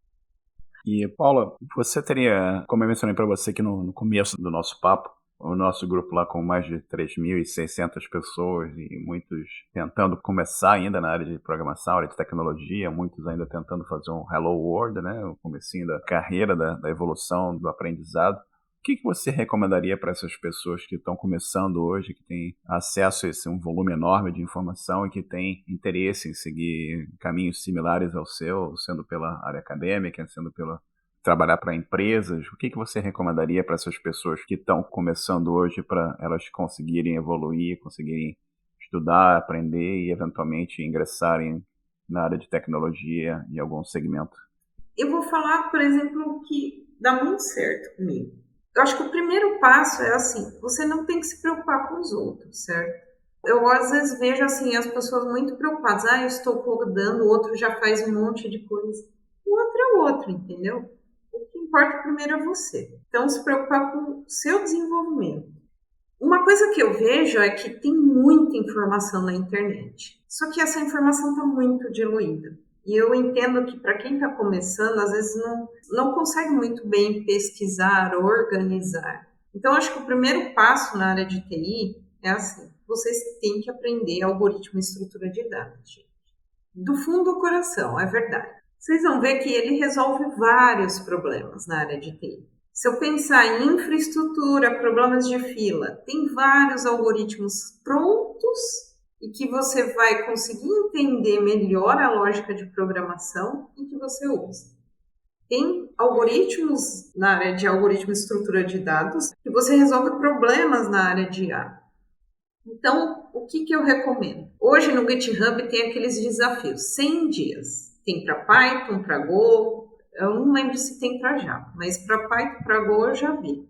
E, Paula, você teria, como eu mencionei para você aqui no começo do nosso papo, o nosso grupo lá com mais de 3.600 pessoas e muitos tentando começar ainda na área de programação, área de tecnologia, muitos ainda tentando fazer um Hello World, né, o comecinho da carreira, da evolução, do aprendizado. O que você recomendaria para essas pessoas que estão começando hoje, que têm acesso a um volume enorme de informação e que têm interesse em seguir caminhos similares ao seu, sendo pela área acadêmica, sendo pela trabalhar para empresas? O que você recomendaria para essas pessoas que estão começando hoje para elas conseguirem evoluir, conseguirem estudar, aprender e eventualmente ingressarem na área de tecnologia em algum segmento? Eu vou falar, por exemplo, que dá muito certo comigo. Eu acho que o primeiro passo é assim, você não tem que se preocupar com os outros, certo? Eu às vezes vejo assim as pessoas muito preocupadas, eu estou codando, o outro já faz um monte de coisa. O outro é o outro, entendeu? O que importa primeiro é você. Então, se preocupar com o seu desenvolvimento. Uma coisa que eu vejo é que tem muita informação na internet, só que essa informação está muito diluída. E eu entendo que para quem está começando, às vezes não consegue muito bem pesquisar, organizar. Então, acho que o primeiro passo na área de TI é assim, vocês têm que aprender algoritmo e estrutura de dados. Gente. Do fundo do coração, é verdade. Vocês vão ver que ele resolve vários problemas na área de TI. Se eu pensar em infraestrutura, problemas de fila, tem vários algoritmos prontos e que você vai conseguir entender melhor a lógica de programação e que você usa. Tem algoritmos na área de algoritmo e estrutura de dados que você resolve problemas na área de IA. Então, o que eu recomendo? Hoje no GitHub tem aqueles desafios, 100 dias. Tem para Python, para Go, eu não lembro se tem para Java, mas para Python, para Go eu já vi.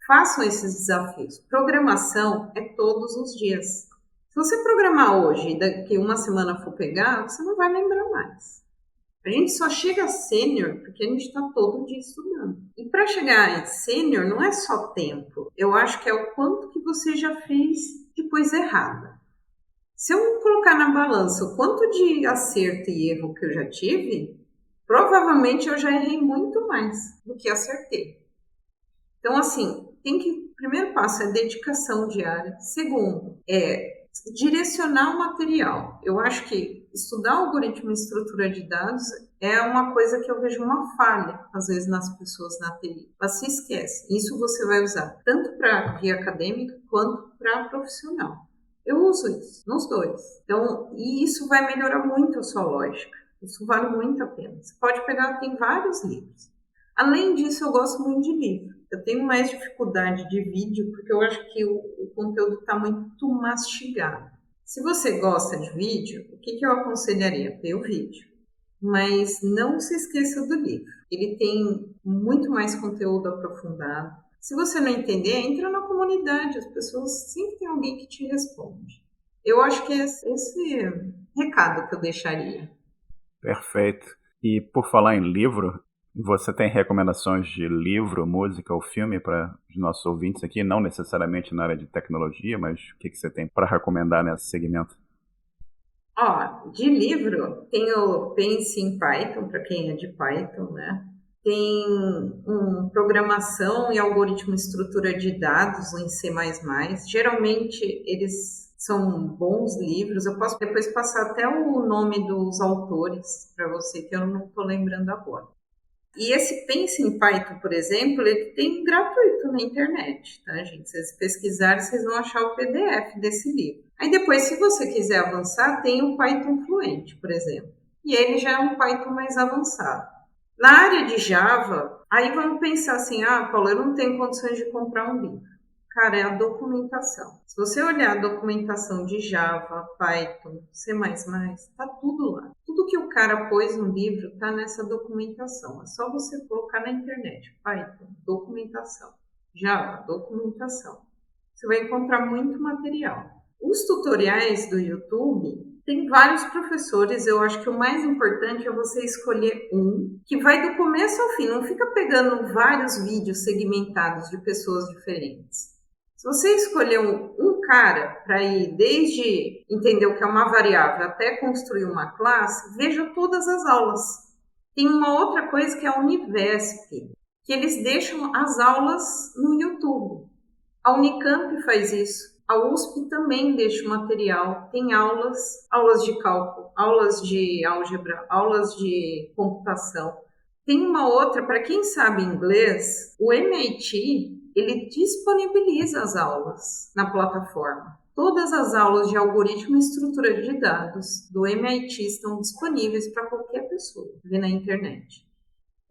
Façam esses desafios. Programação é todos os dias. Se você programar hoje e daqui uma semana for pegar, você não vai lembrar mais. A gente só chega a sênior porque a gente está todo dia estudando. E para chegar em sênior não é só tempo. Eu acho que é o quanto que você já fez de coisa errada. Se eu colocar na balança o quanto de acerto e erro que eu já tive, provavelmente eu já errei muito mais do que acertei. Então, assim, o primeiro passo é dedicação diária. Segundo, é direcionar o material. Eu acho que estudar algoritmo e estrutura de dados é uma coisa que eu vejo uma falha, às vezes, nas pessoas na TI. Elas se esquecem. Isso você vai usar tanto para via acadêmica quanto para profissional. Eu uso isso, nos dois. Então, e isso vai melhorar muito a sua lógica. Isso vale muito a pena. Você pode pegar, tem vários livros. Além disso, eu gosto muito de livro. Eu tenho mais dificuldade de vídeo, porque eu acho que o conteúdo está muito mastigado. Se você gosta de vídeo, o que eu aconselharia? Ver o vídeo. Mas não se esqueça do livro. Ele tem muito mais conteúdo aprofundado. Se você não entender, entra na comunidade. As pessoas sempre tem alguém que te responde. Eu acho que é esse recado que eu deixaria. Perfeito. E por falar em livro, você tem recomendações de livro, música ou filme para os nossos ouvintes aqui? Não necessariamente na área de tecnologia, mas o que você tem para recomendar nesse segmento? Ó, de livro, tem o Pense em Python, para quem é de Python, né? Tem programação e algoritmo estrutura de dados em C++. Geralmente, eles são bons livros. Eu posso depois passar até o nome dos autores para você, que eu não estou lembrando agora. E esse Pense em Python, por exemplo, ele tem gratuito na internet, tá, gente? Se vocês pesquisarem, vocês vão achar o PDF desse livro. Aí depois, se você quiser avançar, tem o Python Fluent, por exemplo. E ele já é um Python mais avançado. Na área de Java, aí vamos pensar assim, Paulo, eu não tenho condições de comprar um livro. Cara, é a documentação. Se você olhar a documentação de Java, Python, C++, tá tudo lá. Tudo que o cara pôs no livro tá nessa documentação. É só você colocar na internet. Python, documentação. Java, documentação. Você vai encontrar muito material. Os tutoriais do YouTube, tem vários professores. Eu acho que o mais importante é você escolher um que vai do começo ao fim. Não fica pegando vários vídeos segmentados de pessoas diferentes. Se você escolher um cara para ir desde entender o que é uma variável até construir uma classe, veja todas as aulas. Tem uma outra coisa que é a Univesp, que eles deixam as aulas no YouTube. A Unicamp faz isso. A USP também deixa o material. Tem aulas de cálculo, aulas de álgebra, aulas de computação. Tem uma outra, para quem sabe inglês, o MIT, ele disponibiliza as aulas na plataforma. Todas as aulas de algoritmo e estrutura de dados do MIT estão disponíveis para qualquer pessoa ver na internet.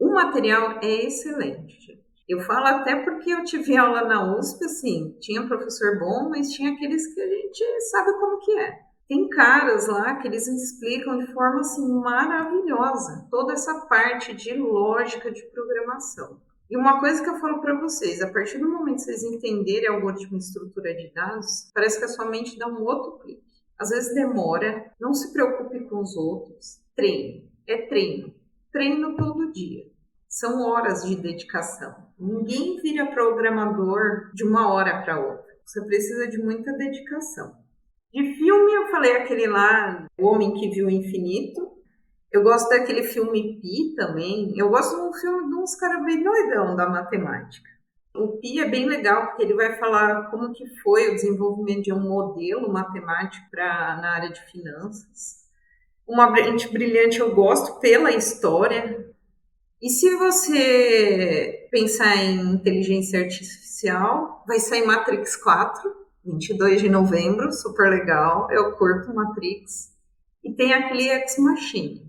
O material é excelente. Eu falo até porque eu tive aula na USP, assim, tinha professor bom, mas tinha aqueles que a gente sabe como que é. Tem caras lá que eles explicam de forma assim maravilhosa toda essa parte de lógica de programação. E uma coisa que eu falo para vocês, a partir do momento que vocês entenderem algoritmo e estrutura de dados, parece que a sua mente dá um outro clique. Às vezes demora, não se preocupe com os outros, treine, é treino. Treino todo dia. São horas de dedicação. Ninguém vira programador de uma hora para outra. Você precisa de muita dedicação. De filme, eu falei aquele lá, O Homem que Viu o Infinito. Eu gosto daquele filme Pi também. Eu gosto de um filme de uns caras bem doidão da matemática. O Pi é bem legal porque ele vai falar como que foi o desenvolvimento de um modelo matemático na área de finanças. Uma mente brilhante eu gosto pela história. E se você pensar em inteligência artificial, vai sair Matrix 4, 22 de novembro, super legal. Eu curto Matrix. E tem aquele Ex Machina,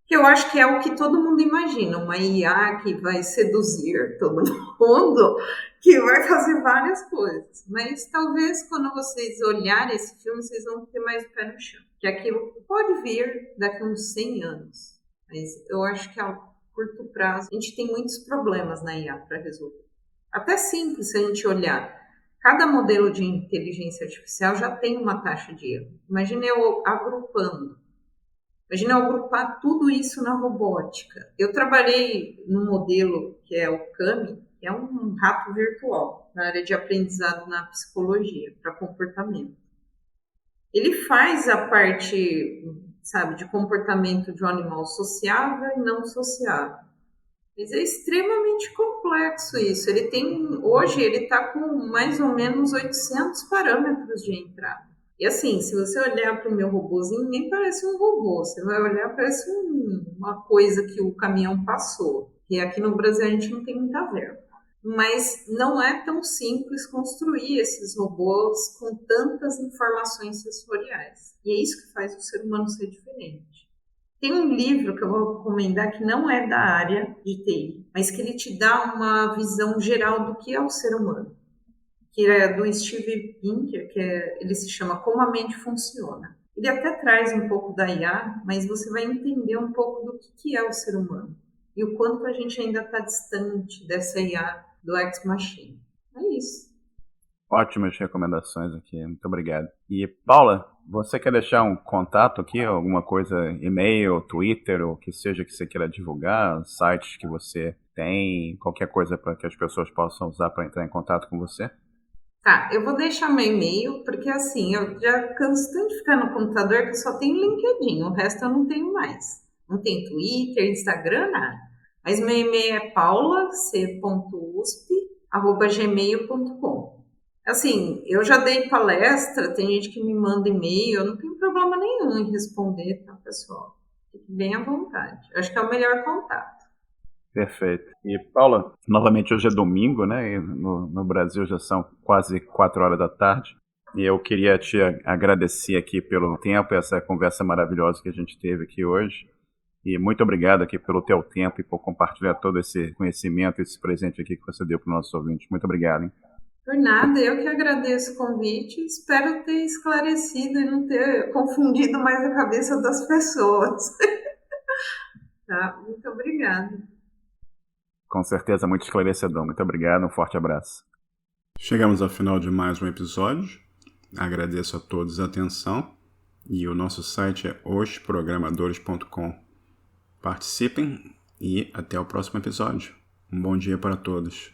que eu acho que é o que todo mundo imagina, uma IA que vai seduzir todo mundo, que vai fazer várias coisas. Mas talvez quando vocês olharem esse filme, vocês vão ter mais o pé no chão. Que aquilo pode vir daqui a uns 100 anos. Mas eu acho que a curto prazo, a gente tem muitos problemas na IA para resolver. Até simples se a gente olhar. Cada modelo de inteligência artificial já tem uma taxa de erro. Imagina eu agrupando. Imagina eu agrupar tudo isso na robótica. Eu trabalhei num modelo que é o CAMI, que é um rato virtual, na área de aprendizado na psicologia, para comportamento. Ele faz a parte, sabe, de comportamento de um animal sociável e não sociável. Mas é extremamente complexo isso. Hoje ele está com mais ou menos 800 parâmetros de entrada. E assim, se você olhar para o meu robozinho, nem parece um robô. Você vai olhar, parece uma coisa que o caminhão passou. E aqui no Brasil a gente não tem muita verba. Mas não é tão simples construir esses robôs com tantas informações sensoriais. E é isso que faz o ser humano ser diferente. Tem um livro que eu vou recomendar que não é da área de TI, mas que ele te dá uma visão geral do que é o ser humano. Que é do Steve Pinker, ele se chama Como a Mente Funciona. Ele até traz um pouco da IA, mas você vai entender um pouco do que é o ser humano. E o quanto a gente ainda está distante dessa IA do Ex Machina. É isso. Ótimas recomendações aqui, muito obrigado. E Paula, Você quer deixar um contato aqui, alguma coisa, e-mail, Twitter, ou que seja que você queira divulgar, sites que você tem, qualquer coisa para que as pessoas possam usar para entrar em contato com você? Tá, eu vou deixar meu e-mail, porque assim, eu já canso tanto de ficar no computador que eu só tenho LinkedIn, o resto eu não tenho mais. Não tem Twitter, Instagram, nada. Mas meu e-mail é paulac.usp@gmail.com. Assim, eu já dei palestra, tem gente que me manda e-mail, eu não tenho problema nenhum em responder, tá, pessoal? Fique bem à vontade. Eu acho que é o melhor contato. Perfeito. E, Paula, novamente hoje é domingo, né? E no Brasil já são quase 4 horas da tarde. E eu queria te agradecer aqui pelo tempo, essa conversa maravilhosa que a gente teve aqui hoje. E muito obrigado aqui pelo teu tempo e por compartilhar todo esse conhecimento, esse presente aqui que você deu para os nossos ouvintes. Muito obrigado, hein? Por nada, eu que agradeço o convite. Espero ter esclarecido e não ter confundido mais a cabeça das pessoas. Tá? Muito obrigada. Com certeza, muito esclarecedor. Muito obrigado, um forte abraço. Chegamos ao final de mais um episódio. Agradeço a todos a atenção e o nosso site é osprogramadores.com. Participem e até o próximo episódio. Um bom dia para todos.